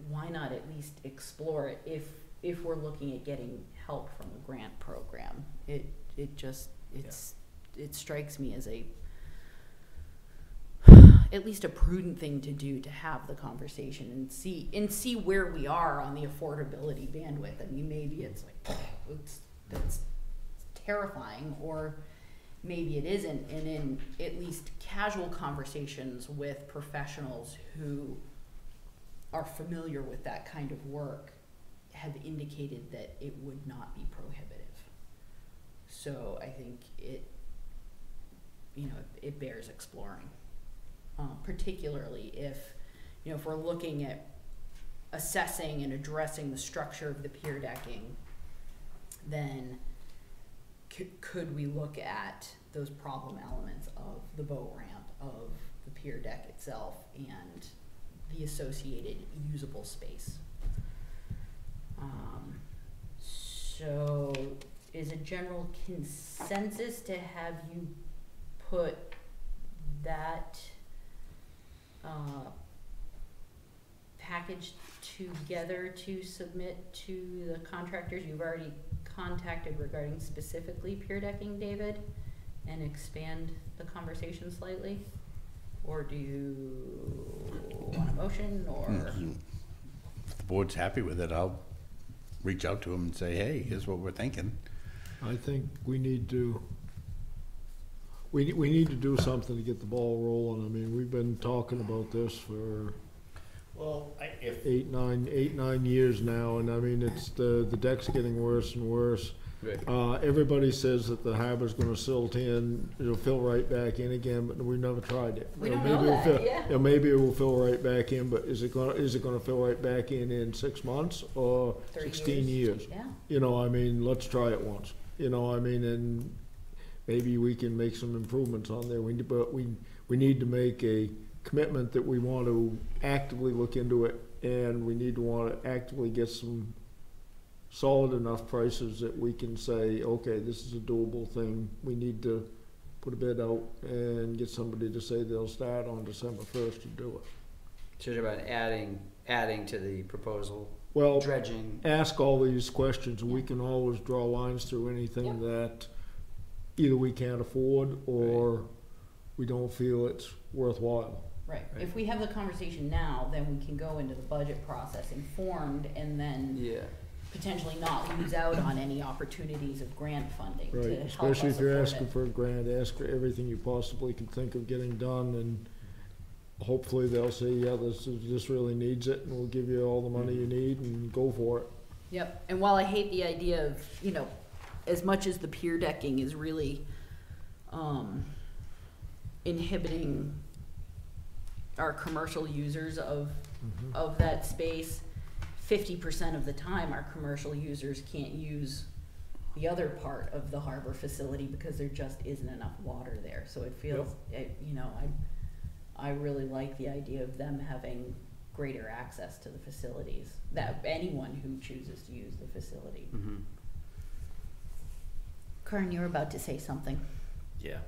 why not at least explore it if we're looking at getting help from a grant program? It strikes me as at least a prudent thing to do, to have the conversation and see where we are on the affordability bandwidth. I mean, maybe it's like that's terrifying, or maybe it isn't. And in at least casual conversations with professionals who are familiar with that kind of work have indicated that it would not be prohibitive. So I think it bears exploring, particularly if we're looking at assessing and addressing the structure of the pier decking, then could we look at those problem elements of the boat ramp, of the pier deck itself, and the associated usable space. So is a general consensus to have you put that package together to submit to the contractors you've already contacted regarding specifically pier decking, David, and expand the conversation slightly? Or do you want a motion, or? If the board's happy with it, I'll reach out to them and say, hey, here's what we're thinking. I think we need to, we need to do something to get the ball rolling. I mean, we've been talking about this for Well, if, 8-9 years now, and I mean, it's the deck's getting worse and worse. Right. Everybody says that the harbor's gonna silt in, it'll fill right back in again, but we've never tried it. We You don't maybe know it'll that, fill- yeah. maybe it will fill right back in, but is it gonna fill right back in 6 months or 30 16 years? Yeah. I mean, let's try it once, and maybe we can make some improvements on there. But we need to make a commitment that we want to actively look into it, and we need to want to actively get some solid enough prices that we can say, okay, this is a doable thing. We need to put a bid out and get somebody to say they'll start on December 1st to do it. So you're about adding to the proposal, Well, dredging. ask all these questions, and we can always draw lines through anything Yep. that either we can't afford or we don't feel it's worthwhile. Right. Right. If we have the conversation now, then we can go into the budget process informed and then Yeah. potentially not lose out on any opportunities of grant funding Right, to help us especially if you're support asking it. for a grant, ask for everything you possibly can think of getting done, and hopefully they'll say, yeah, this really needs it, and we'll give you all the money you need, and go for it. Yep, and while I hate the idea of, you know, as much as the pier decking is really, inhibiting our commercial users of that space, 50% of the time, our commercial users can't use the other part of the harbor facility because there just isn't enough water there. So it feels, you know, I really like the idea of them having greater access to the facilities, that anyone who chooses to use the facility. Mm-hmm. Karin, you were about to say something. Yeah.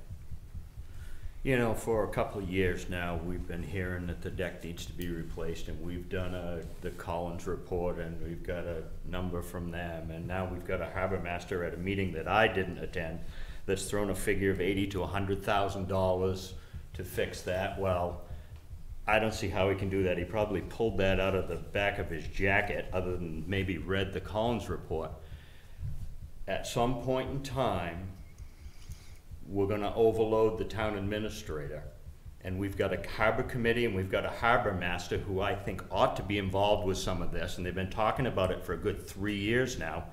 You know, for a couple of years now, we've been hearing that the deck needs to be replaced, and we've done the Collins report, and we've got a number from them, and now we've got a harbor master at a meeting that I didn't attend that's thrown a figure of $80,000 to $100,000 to fix that. Well, I don't see how he can do that. He probably pulled that out of the back of his jacket, other than maybe read the Collins report. At some point in time, we're gonna overload the town administrator. And we've got a harbor committee and we've got a harbor master who I think ought to be involved with some of this, and they've been talking about it for a good 3 years now.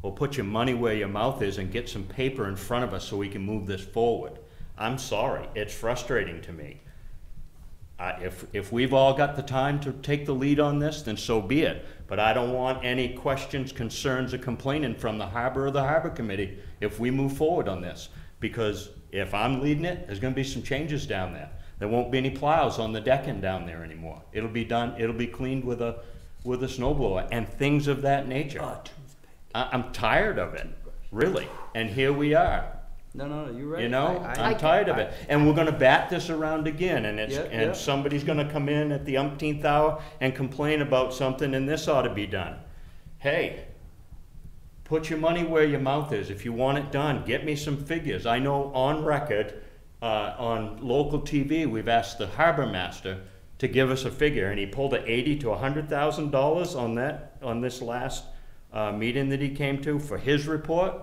Well, put your money where your mouth is and get some paper in front of us so we can move this forward. I'm sorry, it's frustrating to me. If we've all got the time to take the lead on this, then so be it. But I don't want any questions, concerns, or complaining from the harbor or the harbor committee if we move forward on this. Because if I'm leading it, there's gonna be some changes down there. There won't be any plows on the decking down there anymore. It'll be done, it'll be cleaned with a snow blower and things of that nature. I'm tired of it, really. And here we are. No, you're right. You know, I- I'm tired of it. And we're gonna bat this around again, and Yep, and yep. somebody's gonna come in at the umpteenth hour and complain about something, and this ought to be done. Hey, put your money where your mouth is. If you want it done, get me some figures. I know on record, on local TV, we've asked the harbor master to give us a figure, and he pulled a $80,000 to $100,000 on this last meeting that he came to for his report.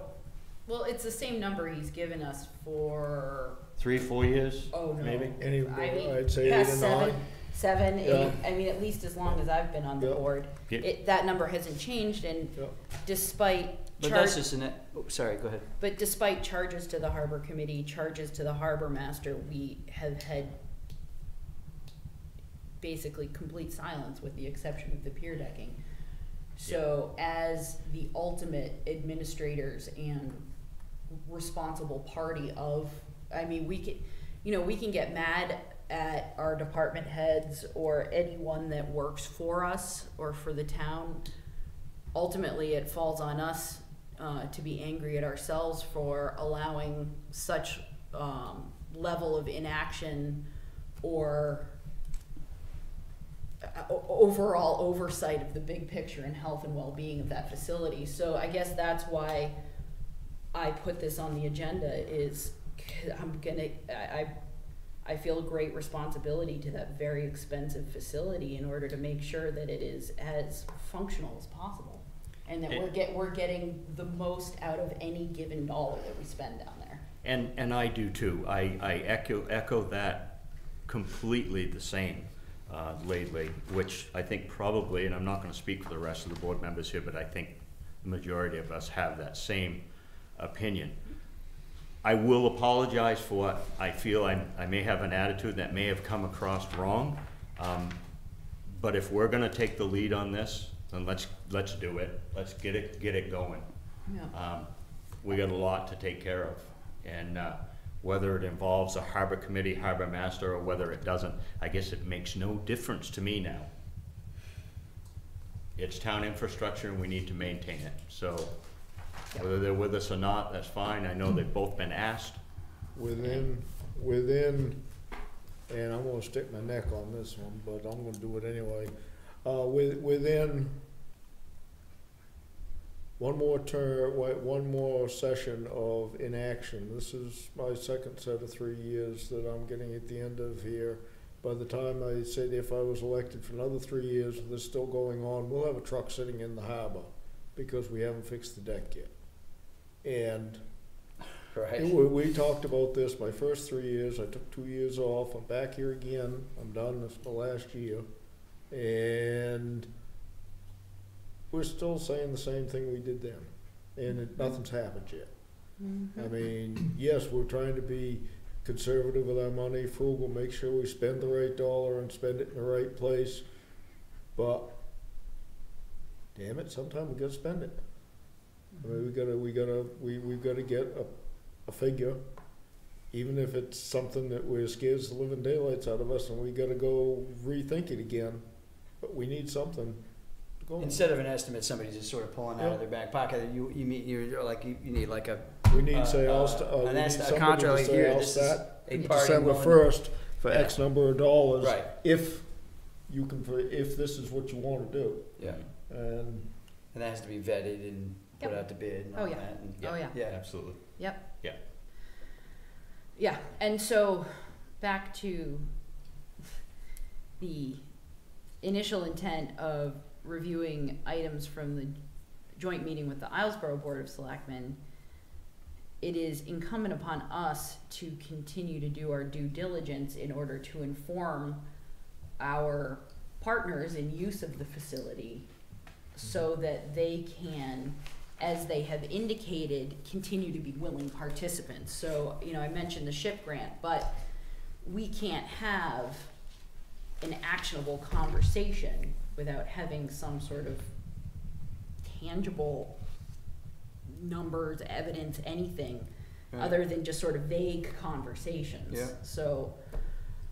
Well, it's the same number he's given us for, 3-4 years, oh no. maybe. I'd say 8 past or 9. seven, Yeah. 8, I mean, at least as long as I've been on the Yeah. board. Yeah. That number hasn't changed, and Yeah. despite But that's just sorry, go ahead. but despite charges to the harbor committee, charges to the harbor master, we have had basically complete silence with the exception of the pier decking. So as the ultimate administrators and responsible party of, I mean, we can get mad at our department heads or anyone that works for us or for the town. Ultimately, it falls on us to be angry at ourselves for allowing such level of inaction or overall oversight of the big picture and health and well-being of that facility. So I guess that's why I put this on the agenda, is I feel a great responsibility to that very expensive facility in order to make sure that it is as functional as possible, and that we're getting the most out of any given dollar that we spend down there. And I do too. I echo that completely the same lately, which I think probably, and I'm not going to speak for the rest of the board members here, but I think the majority of us have that same opinion. I will apologize for what I feel I may have an attitude that may have come across wrong, but if we're going to take the lead on this, then let's do it. Let's get it going. Yeah. We got a lot to take care of, and whether it involves a harbor committee, harbor master, or whether it doesn't, I guess it makes no difference to me now. It's town infrastructure and we need to maintain it. So whether they're with us or not, that's fine. I know they've both been asked. Within, and I'm gonna stick my neck on this one, but I'm gonna do it anyway. Within one more session of inaction. This is my second set of 3 years that I'm getting at the end of here. by the time I said if I was elected for another 3 years, if this is still going on, we'll have a truck sitting in the harbor because we haven't fixed the deck yet. And Right. we talked about this my first 3 years. I took 2 years off. I'm back here again. I'm done. This is my last year. And we're still saying the same thing we did then. And nothing's happened yet. I mean, yes, we're trying to be conservative with our money, frugal, make sure we spend the right dollar and spend it in the right place. But damn it, sometimes we gotta spend it. I mean, we've gotta get a figure, even if it's something that we're scared the living daylights out of us, and we gotta go rethink it again. But we need something to go on. Instead of an estimate, somebody's just sort of pulling out of their back pocket, you need like a, We need, say, an we need a somebody contract to like say, here, I'll this is start a party December willing. 1st for Yeah. X number of dollars. Right. If you can, if this is what you wanna do. Yeah, And and that has to be vetted and put Yep. out to bid and Oh, all yeah. that. And, Oh, yeah. yeah. Absolutely. Yeah, and so back to the initial intent of reviewing items from the joint meeting with the Islesboro Board of Selectmen, it is incumbent upon us to continue to do our due diligence in order to inform our partners in use of the facility so that they can, as they have indicated, continue to be willing participants. So, you know, I mentioned the SHIP grant, but we can't have an actionable conversation without having some sort of tangible numbers, evidence, anything, Right. other than just sort of vague conversations. Yeah. So,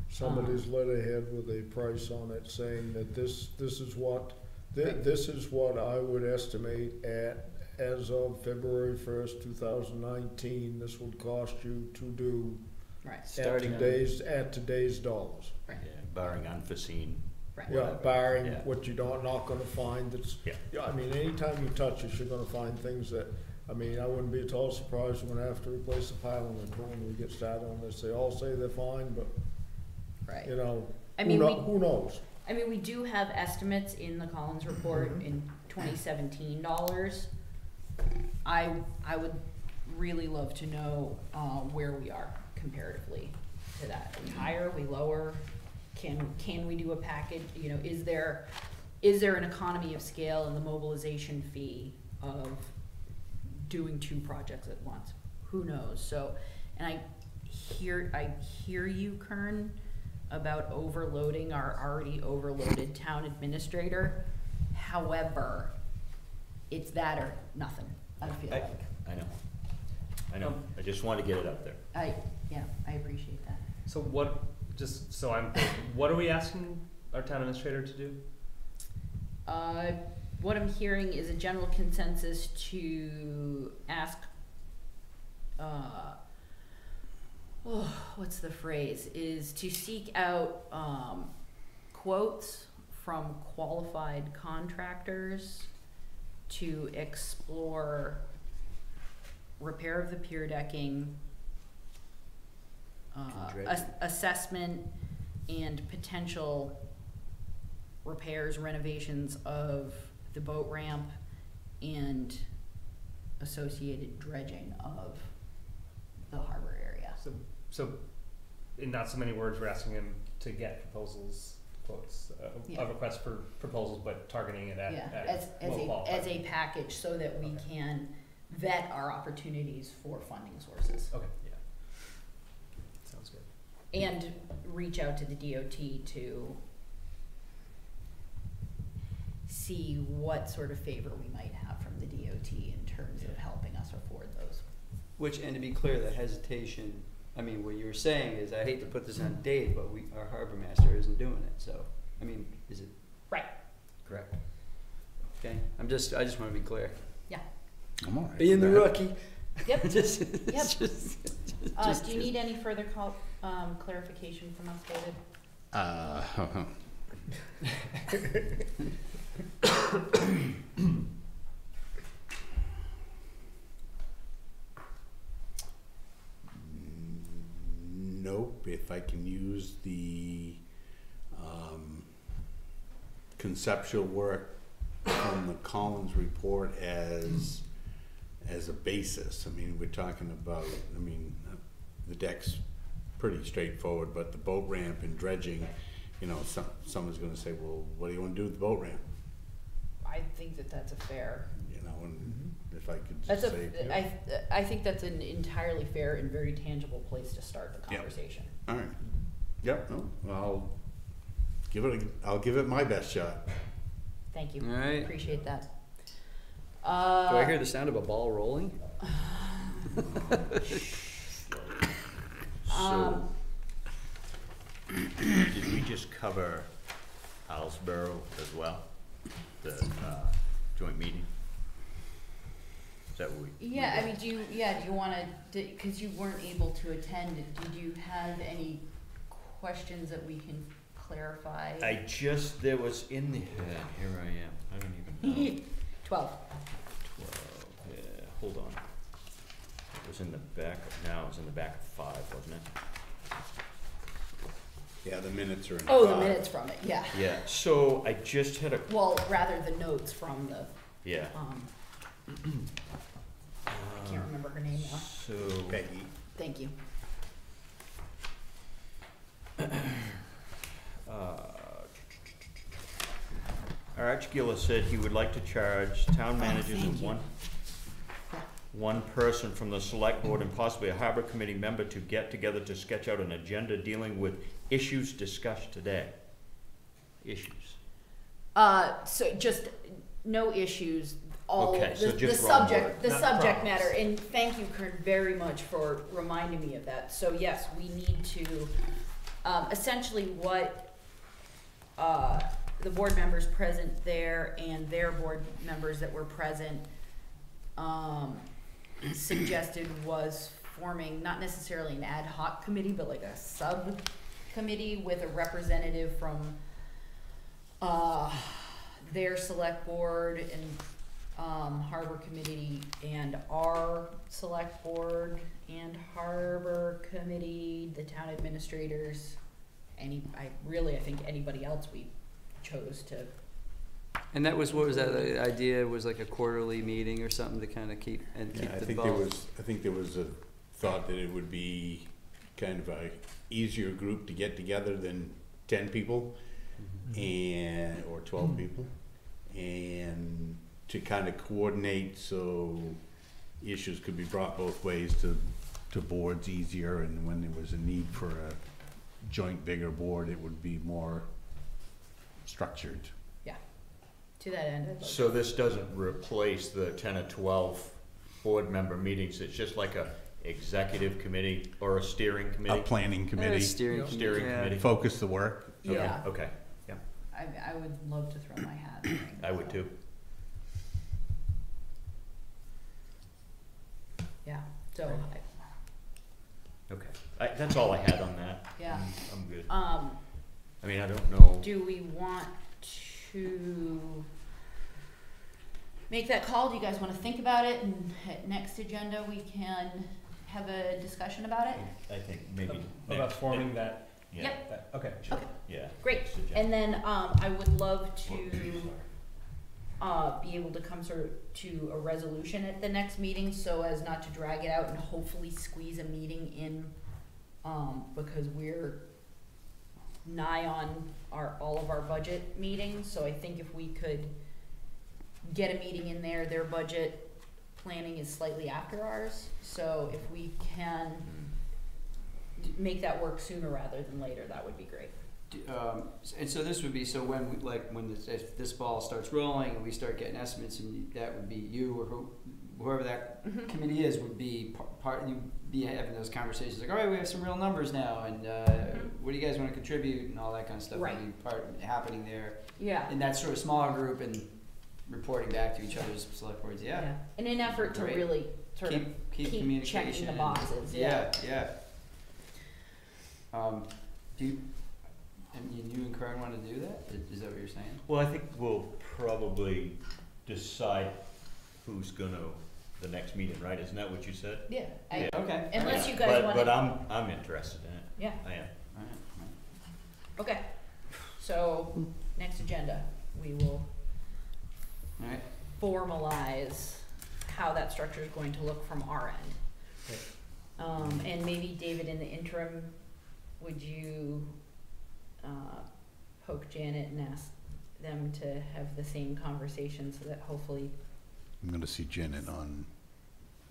somebody's letterhead with a price on it saying that this is what, this is what I would estimate at, as of February 1st, 2019, this would cost you to do right, Starting on- at today's dollars. right, Yeah, barring unforeseen. right. Yeah, barring Yeah. what you're not gonna find that's, Yeah. I mean, anytime you touch this, you're gonna find things that, I mean, I wouldn't be at all surprised when I have to replace a piling or two when we get started on this. They all say they're fine, but, Right. you know, I mean, who knows? I mean, we do have estimates in the Collins report in 2017 dollars. I would really love to know, where we are comparatively to that. Are we higher, are we lower? Can we do a package, you know, is there an economy of scale in the mobilization fee of doing two projects at once? Who knows? So, and I hear you, Kern, about overloading our already overloaded town administrator. However, it's that or nothing, I feel like. I know. I just want to get it up there. I appreciate that. So what, just so I'm clear, what are we asking our town administrator to do? What I'm hearing is a general consensus to ask, what's the phrase, is to seek out, quotes from qualified contractors to explore repair of the pier decking, Dredging. assessment and potential repairs, renovations of the boat ramp and associated dredging of the harbor area. So, in not so many words, we're asking him to get proposals, quotes, Yeah. a request for proposals, but targeting it at, Yeah, at low as qualified. a package so that we Okay. can vet our opportunities for funding sources. Okay, yeah. Sounds good. And reach out to the DOT to see what sort of favor we might have from the DOT in terms of helping us afford those. Which, and to be clear, the hesitation, I mean, what you're saying is, I hate to put this on Dave, but our harbor master isn't doing it, so, I mean, is it? Right. Correct. Okay, I just wanna be clear. I'm all right. Being the with that. rookie. Yep. Just, Yep. just- Do you need any further clarification from us, David? Nope, if I can use the conceptual work from the Collins report as a basis. I mean, we're talking about, the deck's pretty straightforward, but the boat ramp and dredging, someone's gonna say, well, what do you wanna do with the boat ramp? I think that that's a fair. And if I could That's just say. I think that's an entirely fair and very tangible place to start the Yep. conversation. All right. Yep, no, I'll give it my best shot. Thank you. All right. Appreciate that. Do I hear the sound of a ball rolling? So, did we just cover Hillsborough as well? The, joint meeting? Is that what we? Yeah, I mean, do you wanna, cause you weren't able to attend, did you have any questions that we can clarify? There was in the, here I am, I don't even know. 12. 12, yeah, hold on. It was in the back, it was in the back of 5, wasn't it? Yeah, the minutes are in. Oh, the 5. minutes from it, yeah. Yeah, so I just had a, Well, rather the notes from the, yeah. I can't remember her name now. So, Peggy. Thank you. Arch Gilla said he would like to charge town managers and one person from the select board and possibly a harbor committee member to get together to sketch out an agenda dealing with issues discussed today. Issues. So just no issues, all, Okay, so the just wrong subject, word. the Not subject problems. matter, and thank you, Kurt, very much for reminding me of that. So yes, we need to, essentially what, the board members present there and their board members that were present, suggested was forming not necessarily an ad hoc committee, but like a subcommittee with a representative from their select board and harbor committee and our select board and harbor committee, the town administrators, I think anybody else we chose to. And that was, what was that, the idea was like a quarterly meeting or something to kind of keep Yeah, the I ball. think there was a thought that it would be kind of a easier group to get together than 10 people or 12 people, and to kind of coordinate so issues could be brought both ways to boards easier, and when there was a need for a joint bigger board, it would be more structured. To that end. I'd like So this doesn't replace the 10 or 12 board member meetings, it's just like a executive committee or a steering committee? A planning committee, Steering Steering yeah. committee. focus the work. Yeah, Okay, I would love to throw my hat in the ring. I would too. Yeah, so, Okay, that's all I had on that. yeah. I'm good. I I don't know. do we want to make that call? Do you guys wanna think about it, and at next agenda, we can have a discussion about it? I think maybe. About forming that, Yeah, Yep. that, okay, sure. Okay. yeah. Great, Next agenda. and then, I would love to, be able to come sort of to a resolution at the next meeting, so as not to drag it out and hopefully squeeze a meeting in, because we're nigh on all of our budget meetings, so I think if we could get a meeting in there, their budget planning is slightly after ours, so if we can make that work sooner rather than later, that would be great. And so this would be, so when if this ball starts rolling and we start getting estimates, and that would be you or whoever that committee is would be part, you'd be having those conversations like, all right, we have some real numbers now, and what do you guys want to contribute, and all that kind of stuff Right. would be happening there Yeah. in that sort of smaller group, and reporting back to each other's select boards. Yeah, In an effort to Great. really sort of keep keep communication. checking the and- boxes, Yeah. Do you, and you and Karen want to do that? Is that what you're saying? Well, I think we'll probably decide who's the next meeting, right? Isn't that what you said? Yeah. Yeah. Okay. Unless Yeah. you guys But wanna. I'm interested in it. Yeah, I am. All right. okay. So, next agenda, we will Alright, formalize how that structure is going to look from our end. And maybe David, in the interim, would you, poke Janet and ask them to have the same conversation so that hopefully, I'm gonna see Janet on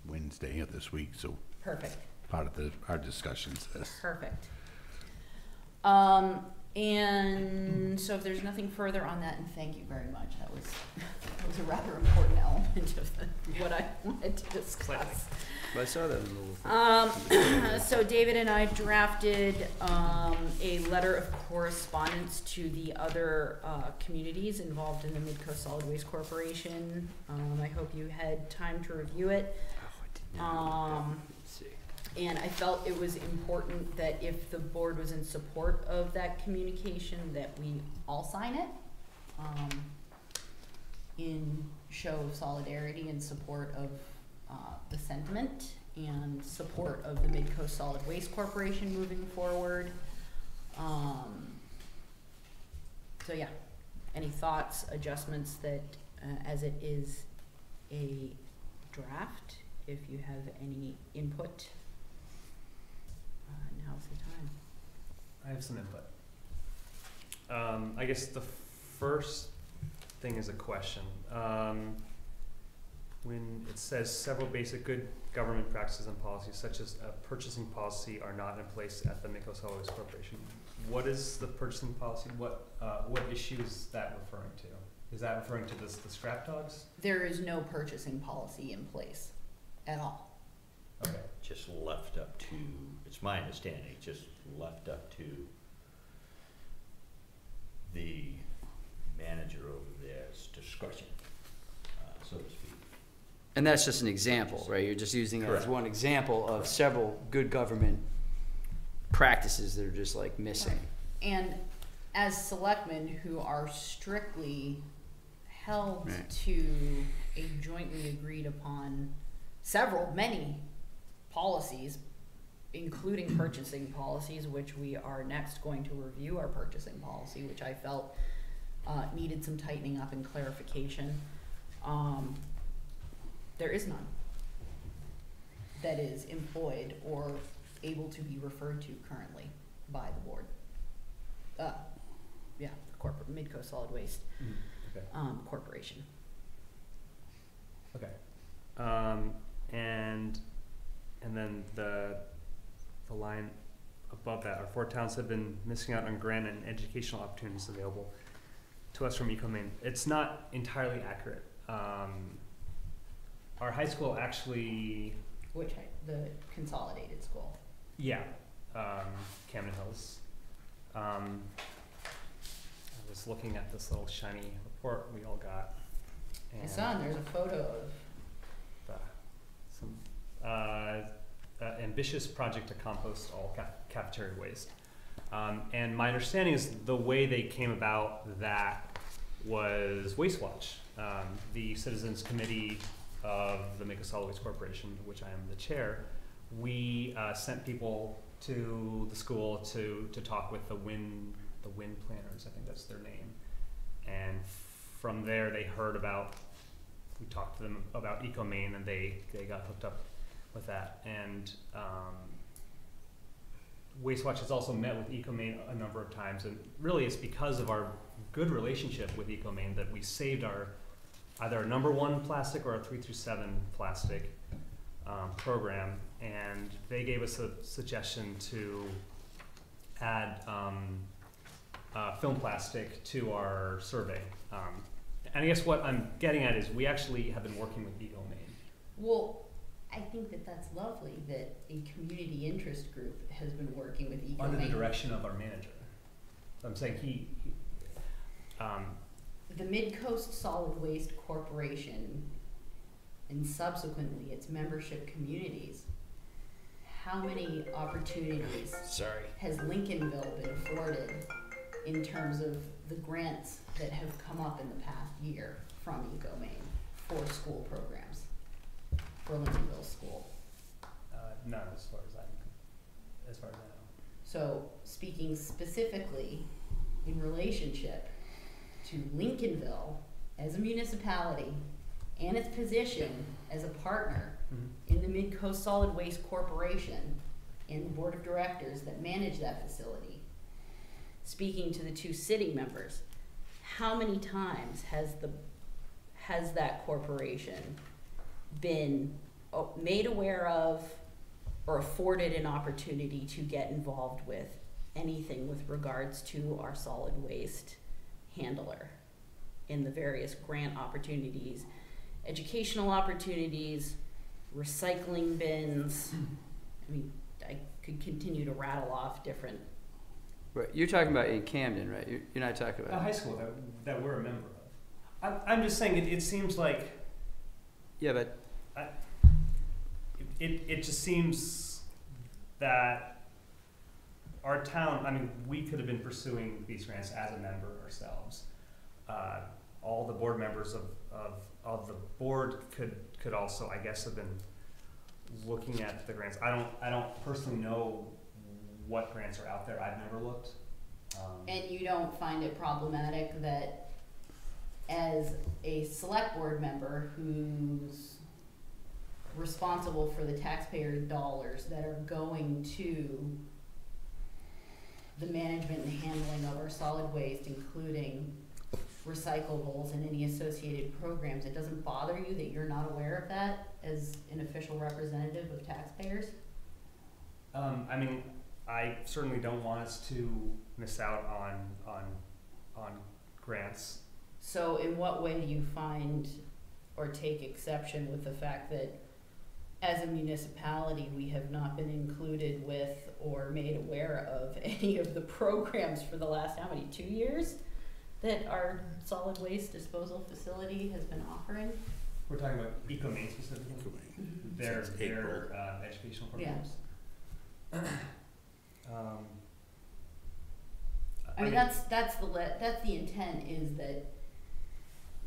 Wednesday of this week, so perfect. part of our discussions this. Perfect. And so if there's nothing further on that, and thank you very much, that was a rather important element of what I wanted to discuss. but I saw that in the little. So David and I drafted, a letter of correspondence to the other, communities involved in the Midcoast Solid Waste Corporation. I hope you had time to review it. Let's see. And I felt it was important that if the board was in support of that communication, that we all sign it, in show of solidarity and support of, the sentiment and support of the Midcoast Solid Waste Corporation moving forward. So yeah, any thoughts, adjustments that, as it is a draft, if you have any input, now's the time. I have some input. I guess the first thing is a question. When it says several basic good government practices and policies, such as a purchasing policy, are not in place at the Midcoast Solid Waste Corporation, what is the purchasing policy? What issue is that referring to? Is that referring to the scrap dogs? There is no purchasing policy in place at all. Okay. Just left up to, it's my understanding, just left up to the manager over there's discretion, so to speak. And that's just an example, right? You're just using it as Correct. one example of several good government practices that are just like missing. And as selectmen who are strictly held Right. to a jointly agreed upon many policies, including purchasing policies, which we are next going to review our purchasing policy, which I felt needed some tightening up and clarification. There is none that is employed or able to be referred to currently by the board. Corporate Midcoast Solid Waste Okay. Corporation. Okay. And then the line above that, our four towns have been missing out on grant and educational opportunities available to us from EcoMaine. It's not entirely accurate. Our high school actually, The consolidated school. yeah, Camden Hills. I was looking at this little shiny report we all got. I saw, and there's a photo of, some ambitious project to compost all cafeteria waste. And my understanding is the way they came about that was Waste Watch, the Citizens Committee of the Midcoast Solid Waste Corporation, which I am the chair. We sent people to the school to talk with the wind planners, I think that's their name. And from there they heard about, we talked to them about EcoMaine, and they got hooked up with that. And Waste Watch has also met with EcoMaine a number of times, and really it's because of our good relationship with EcoMaine that we saved either our number 1 plastic or our 3 through 7 plastic program. And they gave us a suggestion to add film plastic to our survey. And I guess what I'm getting at is we actually have been working with EcoMaine. well, I think that that's lovely that a community interest group has been working with EcoMaine. Under the direction of our manager. I'm saying he The Midcoast Solid Waste Corporation, and subsequently its membership communities, how many opportunities has Lincolnville been afforded in terms of the grants that have come up in the past year from EcoMaine for school programs, for Lincolnville School? none as far as I know. So speaking specifically in relationship to Lincolnville as a municipality and its position as a partner in the Mid-Coast Solid Waste Corporation and the board of directors that manage that facility, speaking to the two sitting members, how many times has that corporation been made aware of or afforded an opportunity to get involved with anything with regards to our solid waste handler in the various grant opportunities, educational opportunities, recycling bins? I mean, I could continue to rattle off different. Right, you're talking about in Camden, right? You're not talking A about. high school that we're a member of. I'm just saying, it seems like, Yeah, but it just seems that our town, I mean, we could have been pursuing these grants as a member ourselves. All the board members of the board could also, I guess, have been looking at the grants. I don't personally know what grants are out there. I've never looked. And you don't find it problematic that as a select board member who's responsible for the taxpayer dollars that are going to the management and handling of our solid waste, including recyclables and any associated programs, it doesn't bother you that you're not aware of that as an official representative of taxpayers? I mean, I certainly don't want us to miss out on grants. So in what way do you find or take exception with the fact that as a municipality, we have not been included with or made aware of any of the programs for the last, how many, 2 years that our solid waste disposal facility has been offering? We're talking about EcoMaine specifically, their educational programs. I mean, that's the intent, is that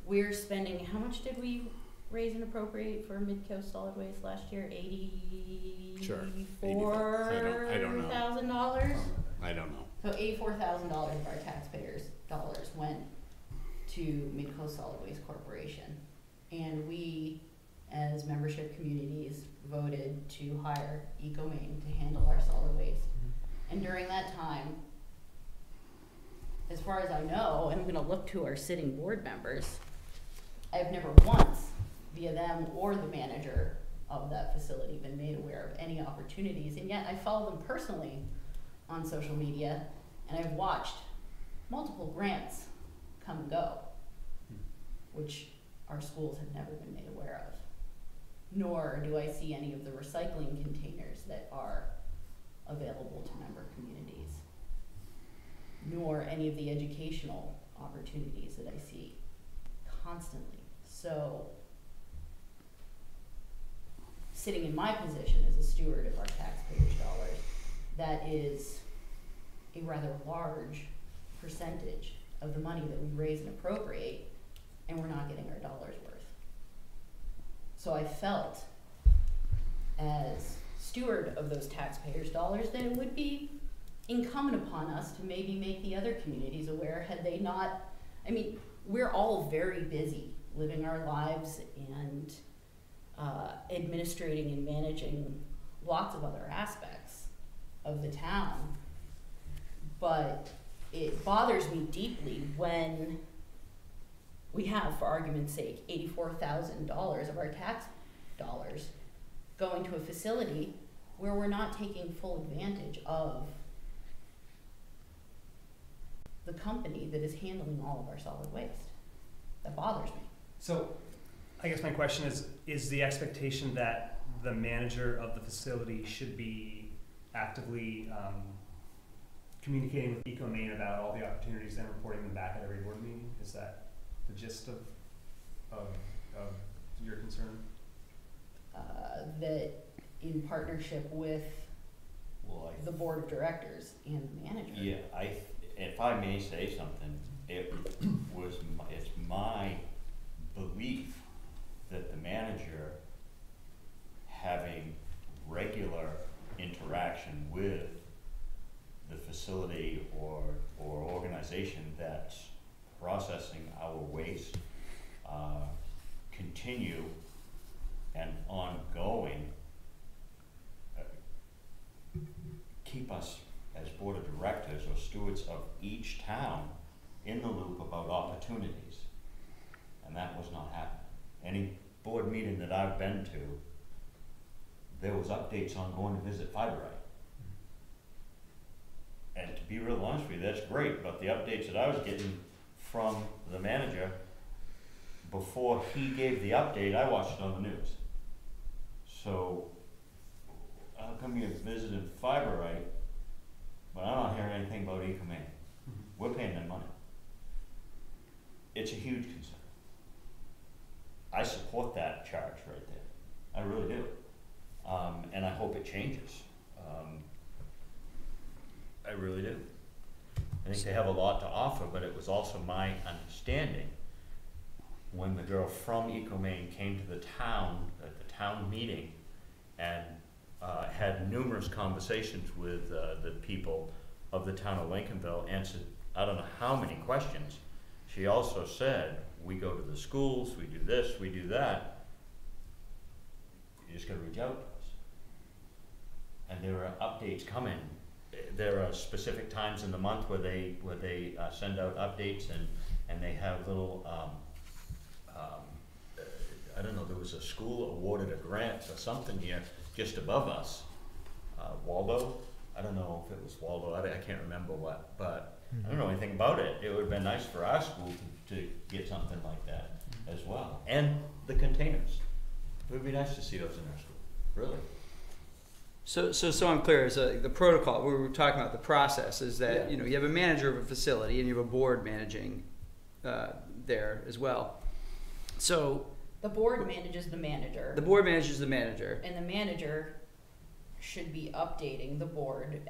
we're spending, how much did we raise and appropriate for Mid-Coast Solid Waste last year? $84,000? I don't know. So $84,000 of our taxpayers' dollars went to Mid-Coast Solid Waste Corporation. And we, as membership communities, voted to hire EcoMaine to handle our solid waste. And during that time, as far as I know, and I'm gonna look to our sitting board members, I've never once, via them or the manager of that facility, been made aware of any opportunities, and yet I follow them personally on social media, and I've watched multiple grants come and go, which our schools have never been made aware of. Nor do I see any of the recycling containers that are available to member communities, nor any of the educational opportunities that I see constantly. So, sitting in my position as a steward of our taxpayers' dollars, that is a rather large percentage of the money that we raise and appropriate, and we're not getting our dollars worth. So I felt, as steward of those taxpayers' dollars, that it would be incumbent upon us to maybe make the other communities aware, had they not. I mean, we're all very busy living our lives and administrating and managing lots of other aspects of the town, but it bothers me deeply when we have, for argument's sake, $84,000 of our tax dollars going to a facility where we're not taking full advantage of the company that is handling all of our solid waste. That bothers me. So, I guess my question is the expectation that the manager of the facility should be actively communicating with EcoMaine about all the opportunities and reporting them back at every board meeting? Is that the gist of your concern? That in partnership with the board of directors and the manager. Yeah, if I may say something, it's my belief that the manager, having regular interaction with the facility or organization that's processing our waste, continue and ongoing, keep us as board of directors or stewards of each town in the loop about opportunities. And that was not happening. Any board meeting that I've been to, there was updates on going to visit Fiberite. And to be real honest with you, that's great, but the updates that I was getting from the manager, before he gave the update, I watched it on the news. So, how come you visited Fiberite, but I'm not hearing anything about EcoMaine? We're paying them money. It's a huge concern. I support that charge right there. I really do. And I hope it changes. I really do. I think they have a lot to offer, but it was also my understanding when the girl from EcoMaine came to the town, at the town meeting, and had numerous conversations with the people of the town of Lincolnville, answered I don't know how many questions. She also said, we go to the schools, we do this, we do that. You just gotta reach out to us. And there are updates coming. There are specific times in the month where they send out updates, and they have little, I don't know, there was a school awarded a grant for something here just above us. Waldo, I don't know if it was Waldo, I can't remember what, but I don't know anything about it. It would have been nice for our school to get something like that as well. And the containers. It would be nice to see those in our school, really. So I'm clear, so the protocol, we were talking about the process, is that, you know, you have a manager of a facility and you have a board managing there as well. So The board manages the manager. the board manages the manager. And the manager should be updating the board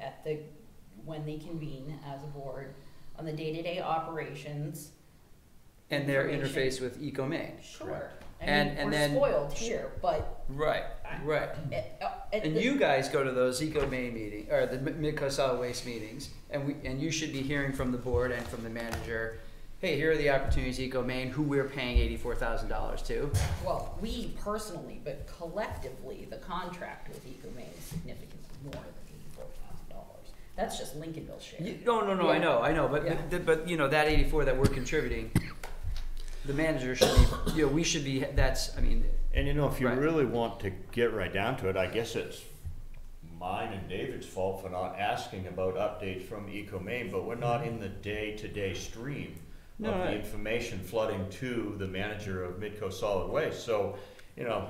when they convene as a board on the day-to-day operations. And their information. interface with EcoMaine. Sure. I And- mean, and we're then- spoiled here, but Right, right. And you guys go to those EcoMaine meetings, or the Midco Solid Waste meetings, and you should be hearing from the board and from the manager, hey, here are the opportunities EcoMaine, who we're paying $84,000 to. well, we personally, but collectively, the contract with EcoMaine is significantly more than $84,000. That's just Lincolnville share. No, I know, but Yeah. but you know, that 84 that we're contributing, the manager should be, you know, we should be, that's, I mean. And you know, if you Right. really want to get right down to it, I guess it's mine and David's fault for not asking about updates from EcoMaine, but we're not in the day-to-day stream of the information flooding to the manager of Midco Solid Waste. So, you know,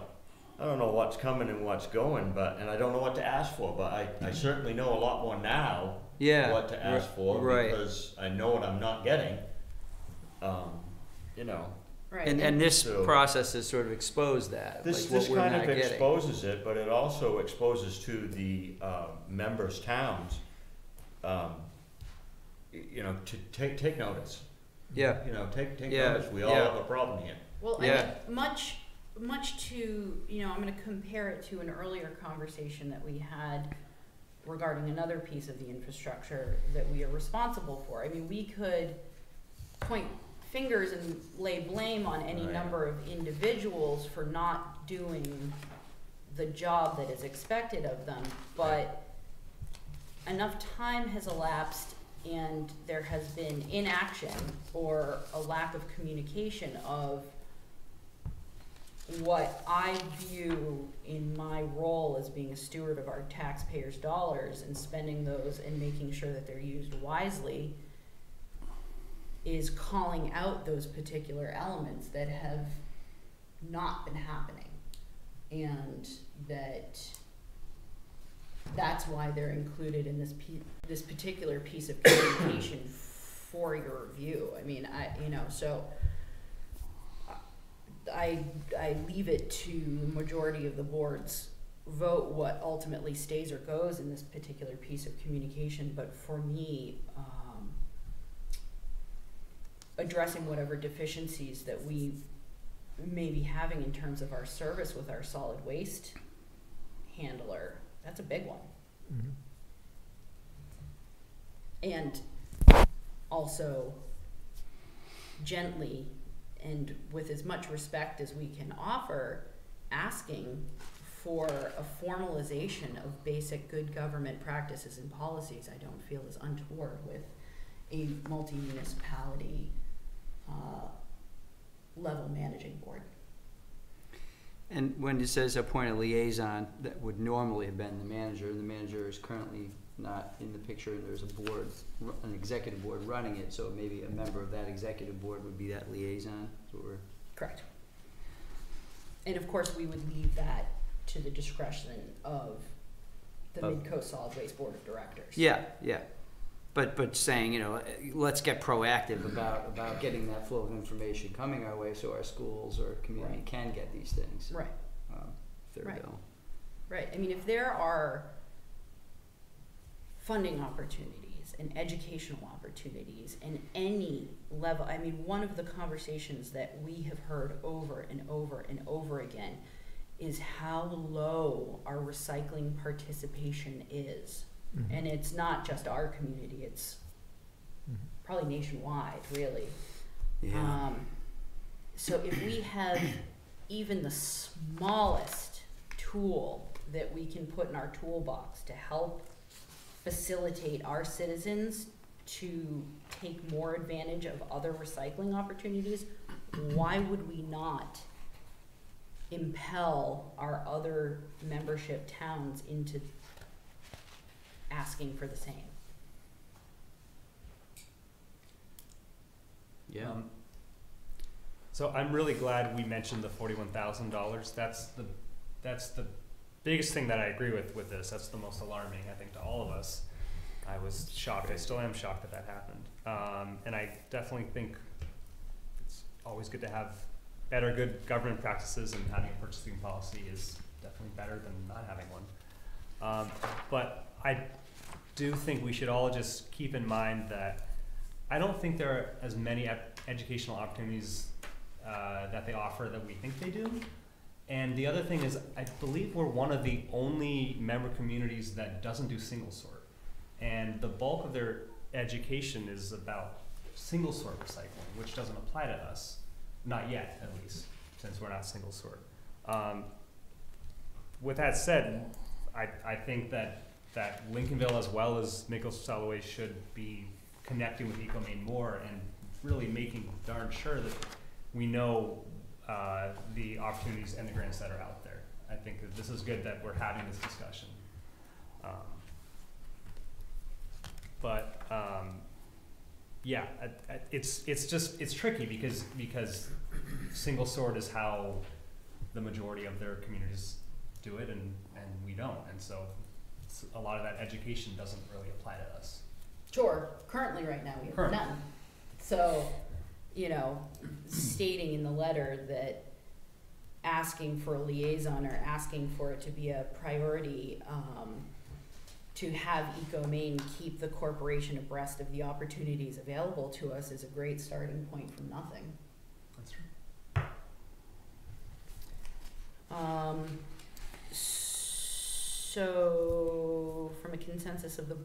I don't know what's coming and what's going, and I don't know what to ask for, but I certainly know a lot more now what to ask for, because I know what I'm not getting. You know. Right. And this So- process has sort of exposed that, This like what we're kind not of getting. exposes it, but it also exposes to the members' towns, you know, to take notice. Yeah. You know, take Yeah, notice. We all yeah. have a problem here. Well, Yeah. I mean, much to, you know, I'm going to compare it to an earlier conversation that we had regarding another piece of the infrastructure that we are responsible for. I mean, we could point fingers and lay blame on any Right. number of individuals for not doing the job that is expected of them, but enough time has elapsed and there has been inaction or a lack of communication of what I view in my role as being a steward of our taxpayers' dollars and spending those and making sure that they're used wisely, is calling out those particular elements that have not been happening. And that's why they're included in this particular piece of communication for your review. I mean, so I leave it to the majority of the board's vote what ultimately stays or goes in this particular piece of communication. But for me, addressing whatever deficiencies that we may be having in terms of our service with our solid waste handler, that's a big one. And also gently and with as much respect as we can offer, asking for a formalization of basic good government practices and policies, I don't feel is untoward with a multi-municipality level managing board. And when it says appoint a liaison, that would normally have been the manager is currently not in the picture, and there's a board, an executive board running it, so maybe a member of that executive board would be that liaison, is what we're. Correct. And of course, we would leave that to the discretion of the Mid-Coast Solid Waste Board of Directors. Yeah, yeah. But saying, you know, let's get proactive about getting that flow of information coming our way so our schools or community Right. can get these things. Right. If they're Right. available. Right. I mean, if there are funding opportunities and educational opportunities in any level, I mean, one of the conversations that we have heard over and over and over again is how low our recycling participation is. Mhm. And it's not just our community, it's Mhm. probably nationwide, really. Yeah. So if we have even the smallest tool that we can put in our toolbox to help facilitate our citizens to take more advantage of other recycling opportunities, why would we not impel our other membership towns into asking for the same? Yeah. So I'm really glad we mentioned the $41,000. That's the biggest thing that I agree with this. That's the most alarming, I think, to all of us. I was shocked. I still am shocked that happened. And I definitely think it's always good to have better good government practices, and having a purchasing policy is definitely better than not having one. But I do think we should all just keep in mind that I don't think there are as many educational opportunities that they offer that we think they do. And the other thing is, I believe we're one of the only member communities that doesn't do single sort. And the bulk of their education is about single sort recycling, which doesn't apply to us. Not yet, at least, since we're not single sort. With that said, I think that Lincolnville, as well as Mid-Coast Solid Waste, should be connecting with EcoMaine more and really making darn sure that we know the opportunities and the grants that are out there. I think that this is good that we're having this discussion. Yeah, it's tricky because single sort is how the majority of their communities do it, and we don't, and so a lot of that education doesn't really apply to us. Sure, currently right now we have none. So, you know, stating in the letter that asking for a liaison or asking for it to be a priority, to have EcoMaine keep the corporation abreast of the opportunities available to us is a great starting point from nothing. That's true. So, from a consensus of the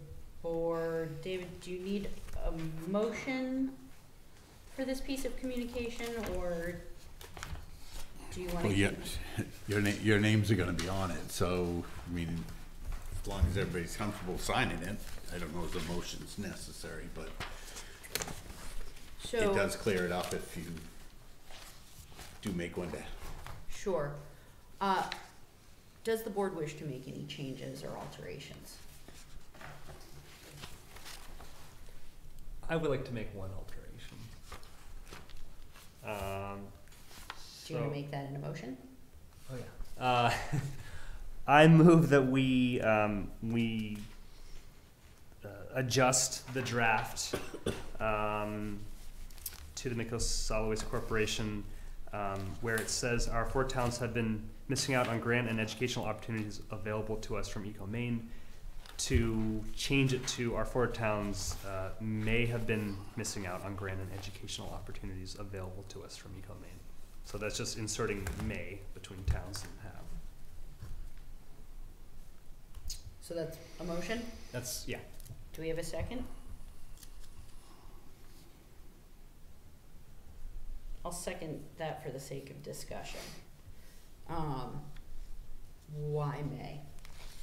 board, David, do you need a motion for this piece of communication, or do you want to? Well, yeah, your names are gonna be on it, so, I mean, as long as everybody's comfortable signing it, I don't know if the motion's necessary, but So, it does clear it up if you do make one to. sure. Does the board wish to make any changes or alterations? I would like to make one alteration. Do you want to make that in a motion? Oh yeah. I move that we adjust the draft to the Mid-Coast Solid Waste Corporation, where it says our 4 towns have been missing out on grant and educational opportunities available to us from EcoMaine, to change it to our 4 towns may have been missing out on grant and educational opportunities available to us from EcoMaine. So that's just inserting may between towns and have. So that's a motion? That's, yeah. Do we have a second? I'll second that for the sake of discussion. Why May?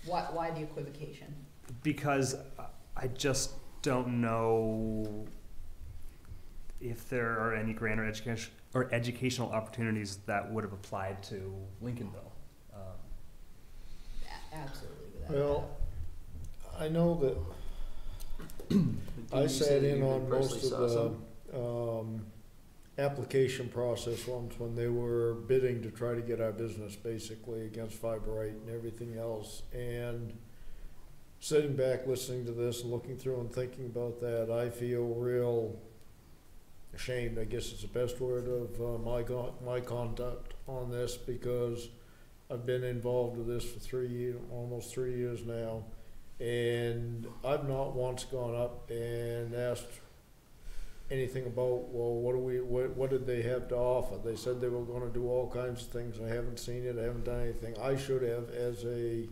Why the equivocation? Because I just don't know if there are any grant or educational opportunities that would have applied to Lincolnville. Absolutely, without Well, I know that I sat in on most of the application process once when they were bidding to try to get our business basically against Fiberite and everything else. And sitting back, listening to this and looking through and thinking about that, I feel real ashamed, I guess is the best word, of my conduct on this, because I've been involved with this for almost 3 years now, and I've not once gone up and asked anything about, well, what did they have to offer? They said they were gonna do all kinds of things. I haven't seen it, I haven't done anything. I should have, as a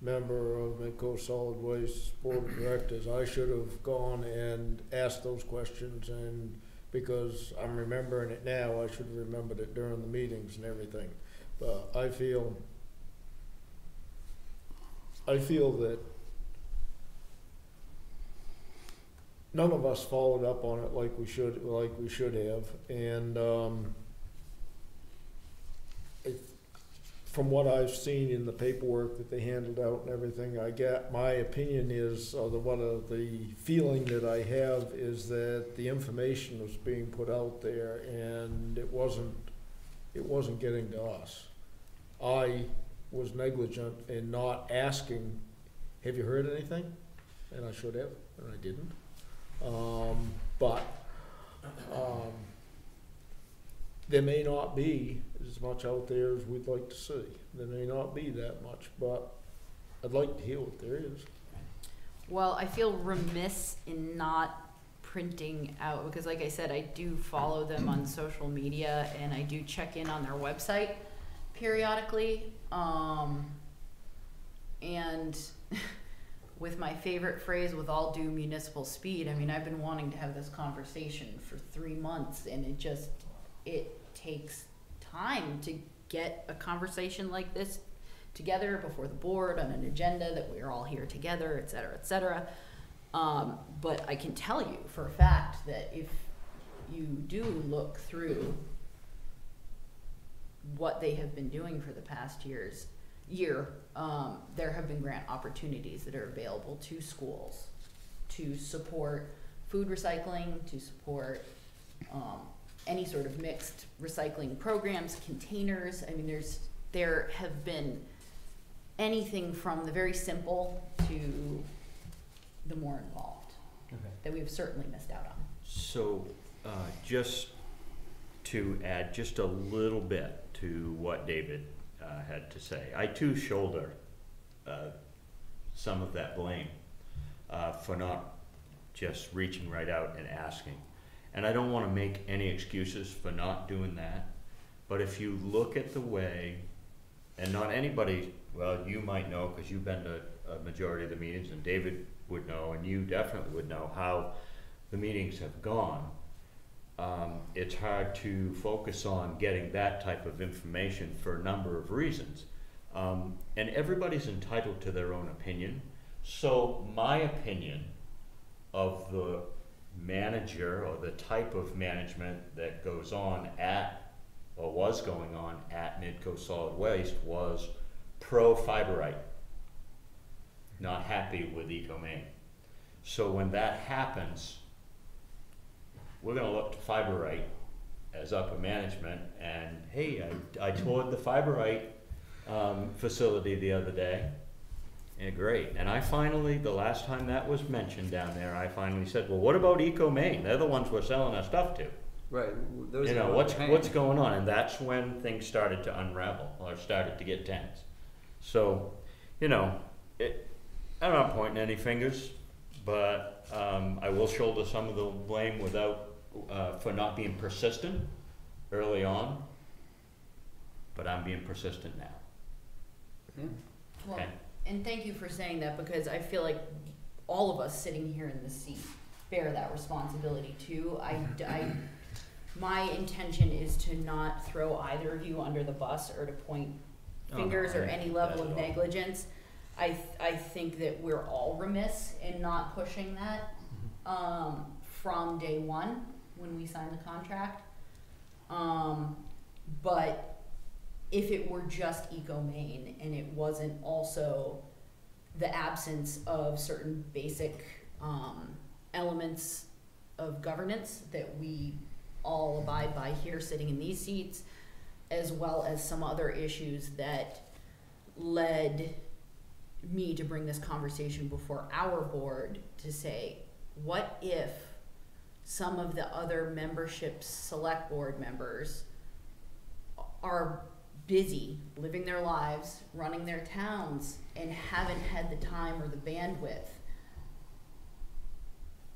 member of Midco Solid Waste Board of Directors, I should have gone and asked those questions, and because I'm remembering it now, I should have remembered it during the meetings and everything. But I feel that none of us followed up on it like we should have, and from what I've seen in the paperwork that they handed out and everything, my opinion is, the feeling that I have is that the information was being put out there and it wasn't getting to us. I was negligent in not asking, have you heard anything? And I should have, and I didn't. But there may not be as much out there as we'd like to see. There may not be that much, but I'd like to hear what there is. Well, I feel remiss in not printing out, because like I said, I do follow them on social media and I do check in on their website periodically. And with my favorite phrase, with all due municipal speed, I mean, I've been wanting to have this conversation for 3 months, and it takes time to get a conversation like this together before the board on an agenda that we're all here together, et cetera, et cetera. But I can tell you for a fact that if you do look through what they have been doing for the past year, there have been grant opportunities that are available to schools to support food recycling, to support any sort of mixed recycling programs, containers. I mean, there have been anything from the very simple to the more involved that we've certainly missed out on. So, just to add just a little bit to what David had to say, I too shoulder some of that blame for not just reaching right out and asking. And I don't want to make any excuses for not doing that, but if you look at the way, and not anybody, well, you might know because you've been to a majority of the meetings, and David would know, and you definitely would know how the meetings have gone. It's hard to focus on getting that type of information for a number of reasons. And everybody's entitled to their own opinion. So my opinion of the manager or the type of management that goes on at, or was going on at Midco Solid Waste was pro-Fiberite, not happy with Eco-Maine. So when that happens, we're gonna look to Fiberite as upper management, and hey, I toured the Fiberite facility the other day. Yeah, great. And I finally, the last time that was mentioned down there, I finally said, well, what about Eco-Maine? They're the ones we're selling our stuff to. Right. Those You are know, the ones paying. what's going on? And that's when things started to unravel, or started to get tense. So, you know, I'm not pointing any fingers, but I will shoulder some of the blame for not being persistent early on, but I'm being persistent now. Yeah. Well, Okay. and thank you for saying that, because I feel like all of us sitting here in this seat bear that responsibility too. my intention is to not throw either of you under the bus or to point Oh, no, fingers or I- any level not of at all. negligence. I think that we're all remiss in not pushing that, from day one when we signed the contract. But if it were just Eco-Maine and it wasn't also the absence of certain basic, elements of governance that we all abide by here sitting in these seats, as well as some other issues that led me to bring this conversation before our board to say, what if some of the other memberships, select board members, are busy living their lives, running their towns, and haven't had the time or the bandwidth?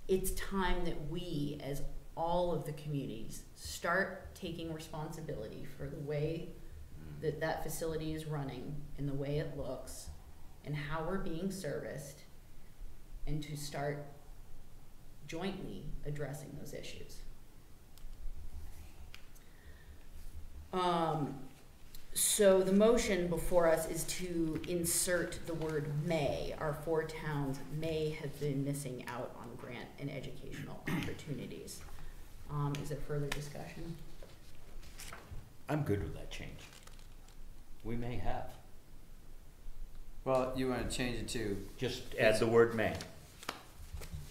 It's time that we, as all of the communities, start taking responsibility for the way that that facility is running and the way it looks and how we're being serviced, and to start jointly addressing those issues. So the motion before us is to insert the word may. Our 4 towns may have been missing out on grant and educational opportunities. Is there further discussion? I'm good with that change. We may have. Well, you wanna change it to, Just add the word may.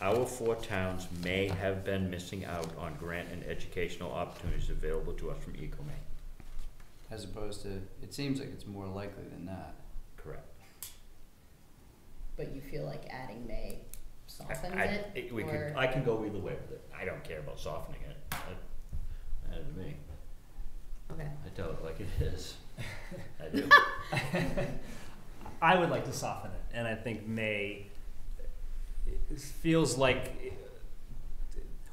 Our 4 towns may have been missing out on grant and educational opportunities available to us from Eco-Maine. as opposed to, it seems like it's more likely than not. Correct. But you feel like adding may softens it? We or- could, I can go either way with it. I don't care about softening it. That is me. Okay. I tell it like it is. I do. I would like to soften it, and I think may, it feels like,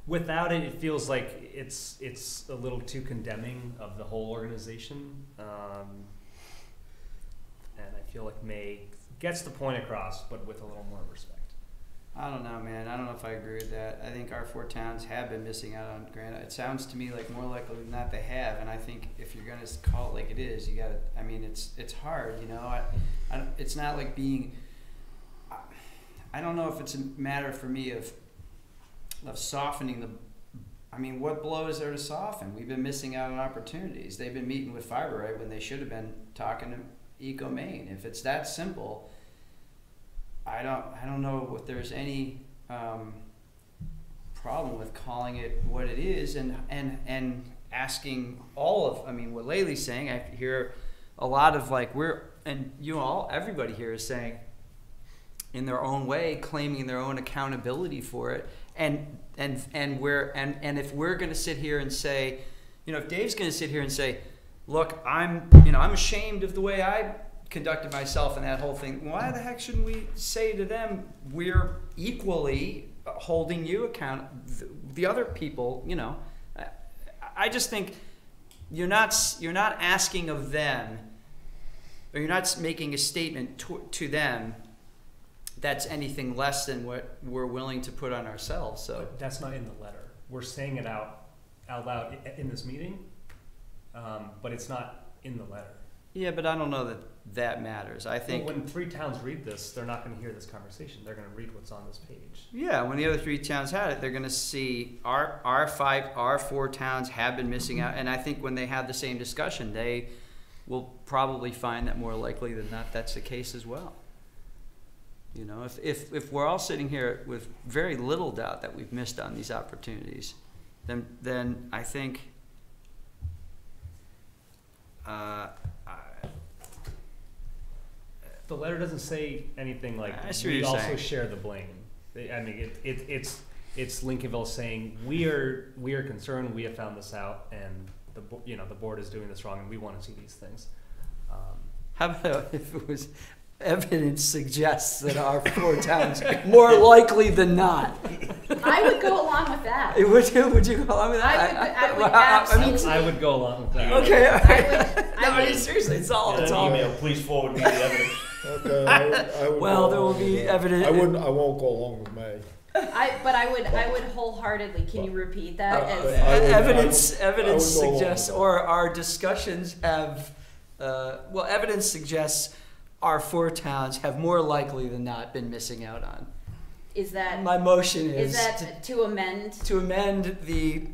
without it, it feels like it's a little too condemning of the whole organization, and I feel like may gets the point across, but with a little more respect. I don't know, man. I don't know if I agree with that. I think our 4 towns have been missing out on grant. It sounds to me like more likely than not they have. And I think if you're gonna call it like it is, you gotta. I mean, it's hard, you know. It's not like being. I don't know if it's a matter for me of softening the. I mean, what blow is there to soften? We've been missing out on opportunities. They've been meeting with Fiber Right when they should have been talking to Eco-Maine. If it's that simple. I don't know if there's any problem with calling it what it is and asking all of, I mean, what Laylee's saying, I hear a lot of like, everybody here is saying in their own way, claiming their own accountability for it. And if we're going to sit here and say, you know, if Dave's going to sit here and say, look, I'm ashamed of the way I conducted myself in that whole thing. Why the heck shouldn't we say to them, we're equally holding you account, the other people, you know? I just think you're not asking of them, or you're not making a statement to them that's anything less than what we're willing to put on ourselves. So But that's not in the letter. We're saying it out loud in this meeting, but it's not in the letter. yeah, but I don't know that matters. I think Well, when 3 towns read this, they're not going to hear this conversation. They're going to read what's on this page. yeah, when the other 3 towns had it, they're going to see our 4 towns have been missing out, and I think when they have the same discussion, they will probably find that more likely than not that's the case as well. You know, if we're all sitting here with very little doubt that we've missed on these opportunities, then I think. The letter doesn't say anything like I see what we you're also saying. share the blame. I mean, it's Lincolnville saying we are concerned. We have found this out, and the board is doing this wrong, and we want to see these things. How about if it was evidence suggests that our 4 towns more likely than not? I would go along with that. Would you go along with that? I would absolutely. I would go along with that. Okay, all right. I would- Seriously, it's all. In It's an all. email, please forward me the evidence. Okay, I would Well, go there will along with be that. evidence. I won't go along with May. But I would wholeheartedly, can you repeat that? Evidence I would go suggests, along or our discussions have, evidence suggests our 4 towns have more likely than not been missing out on. Is that, My motion is is that to amend? to amend the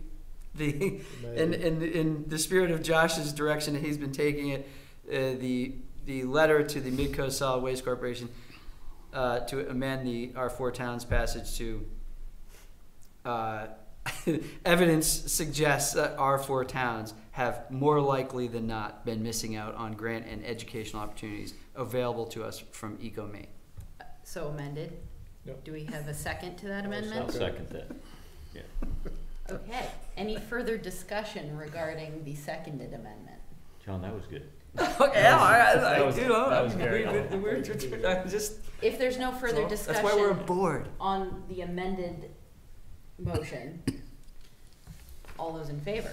in the spirit of Josh's direction that he's been taking it, the letter to the Midcoast Solid Waste Corporation to amend our 4 towns passage to evidence suggests that our 4 towns have more likely than not been missing out on grant and educational opportunities available to us from EcoMaine. So amended? Yep. Do we have a second to that I'll amendment? second that. Okay, any further discussion regarding the seconded amendment? John, that was good. that was very If there's no further That's why we're discussion bored. on the amended motion, all those in favor?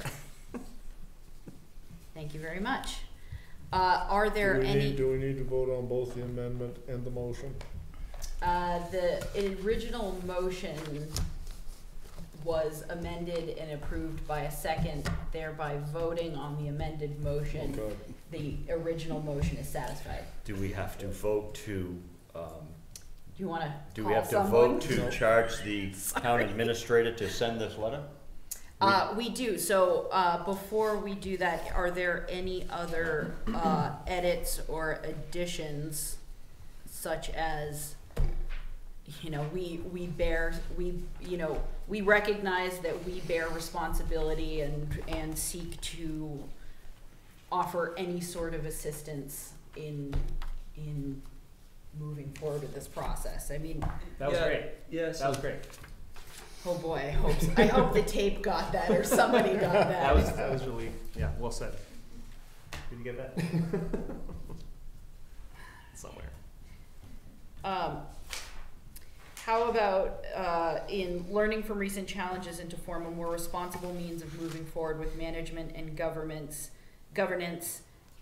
Thank you very much. Are there any? Do we need to vote on both the amendment and the motion? The original motion was amended and approved by a second, thereby voting on the amended motion. Okay. The original motion is satisfied. Do we have to vote to, Do you wanna do call we have to someone? vote to charge the town administrator to send this letter? We do, so, before we do that, are there any other, edits or additions such as, we recognize that we bear responsibility and seek to offer any sort of assistance in moving forward with this process. I mean, That was great. Yes. That was great. oh boy, I hope the tape got that or somebody got that. That was really, yeah, well said. Did you get that? Somewhere. How about, in learning from recent challenges and to form a more responsible means of moving forward with management and governance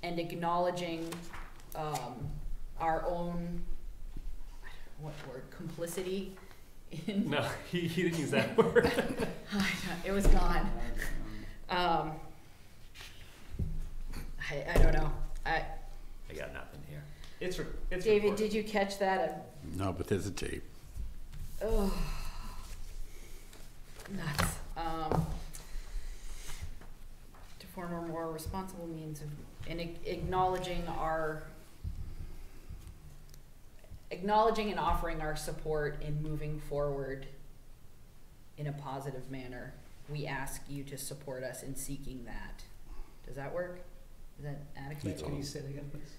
and acknowledging, our own, what word, complicity in. No, he didn't use that word. It was gone. I don't know. I got nothing here. It's David, recorded. did you catch that? No, but there's a tape. Oh, nuts. To form a more responsible means of, and acknowledging and offering our support in moving forward in a positive manner. We ask you to support us in seeking that. Does that work? Is that adequate? Can you say it again, please?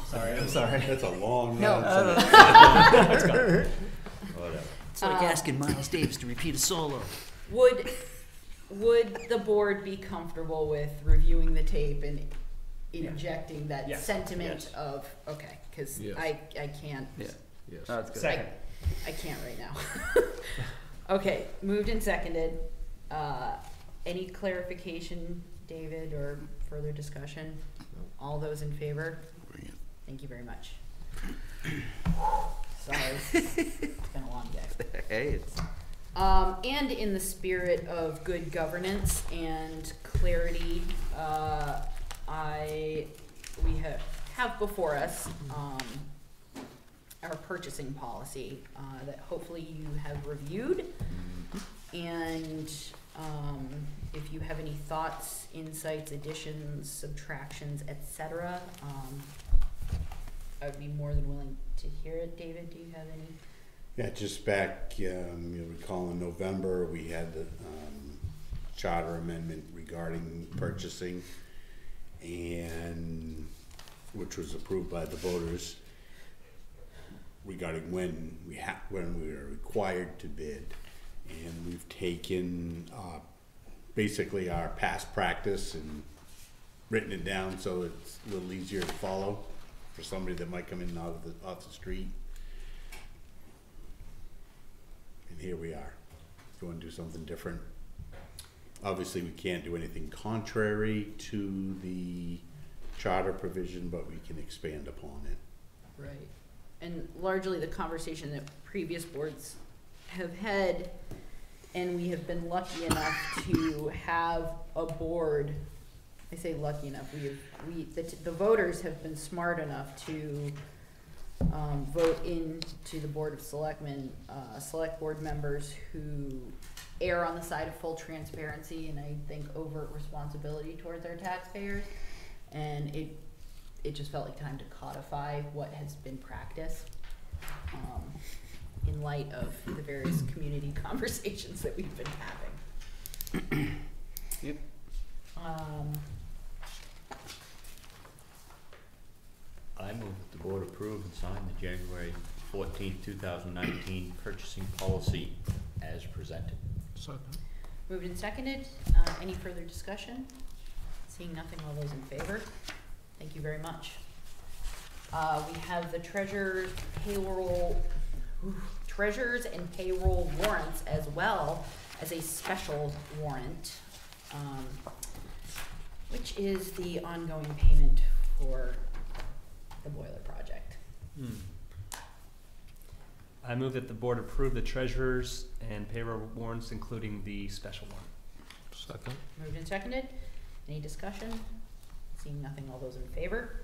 Sorry, I'm sorry. That's a long. No. Whatever. It's like asking Miles Davis to repeat a solo. Would the board be comfortable with reviewing the tape and injecting that Yes. sentiment Yes. of, okay, cause Yes. I can't, Yeah. Yes. That's good. Second. I can't right now. Okay, moved and seconded. Any clarification, David, or further discussion? All those in favor? Thank you very much. Sorry, it's been a long day. Hey, it's And in the spirit of good governance and clarity, we have before us, our purchasing policy, that hopefully you have reviewed. And, if you have any thoughts, insights, additions, subtractions, etc., I would be more than willing to hear it. David, do you have any? Yeah, just back, you'll recall in November, we had the charter amendment regarding purchasing, and which was approved by the voters regarding when we were required to bid. And we've taken basically our past practice and written it down so it's a little easier to follow for somebody that might come in and out of off the street. And here we are. If you want to do something different, obviously we can't do anything contrary to the charter provision, but we can expand upon it. Right. And largely the conversation that previous boards have had, and we have been lucky enough to have a board. I say lucky enough, the voters have been smart enough to vote into the Board of Selectmen, select board members who err on the side of full transparency and I think overt responsibility towards our taxpayers. And it just felt like time to codify what has been practiced in light of the various community conversations that we've been having. Yep. I move that the board approve and sign the January 14th, 2019 purchasing policy as presented. Second. Moved and seconded. Any further discussion? Seeing nothing, all those in favor? Thank you very much. We have the treasurer's treasurers and payroll warrants as well as a special warrant, which is the ongoing payment for the boiler project. I move that the board approve the treasurer's and payroll warrants, including the special warrant. Second. Moved and seconded. Any discussion? Seeing nothing, all those in favor?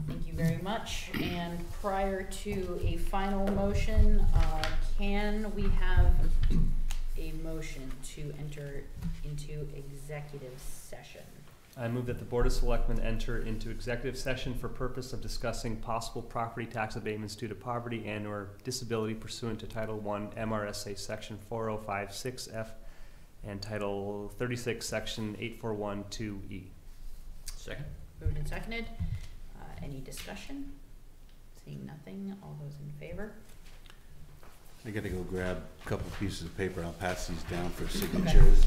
Thank you very much. And prior to a final motion, can we have a motion to enter into executive session? I move that the Board of Selectmen enter into executive session for purpose of discussing possible property tax abatements due to poverty and or disability pursuant to Title I MRSA Section 4056F and Title 36 Section 8412E. Second. Moved and seconded. Any discussion? Seeing nothing, all those in favor? I gotta go grab a couple pieces of paper. I'll pass these down for signatures.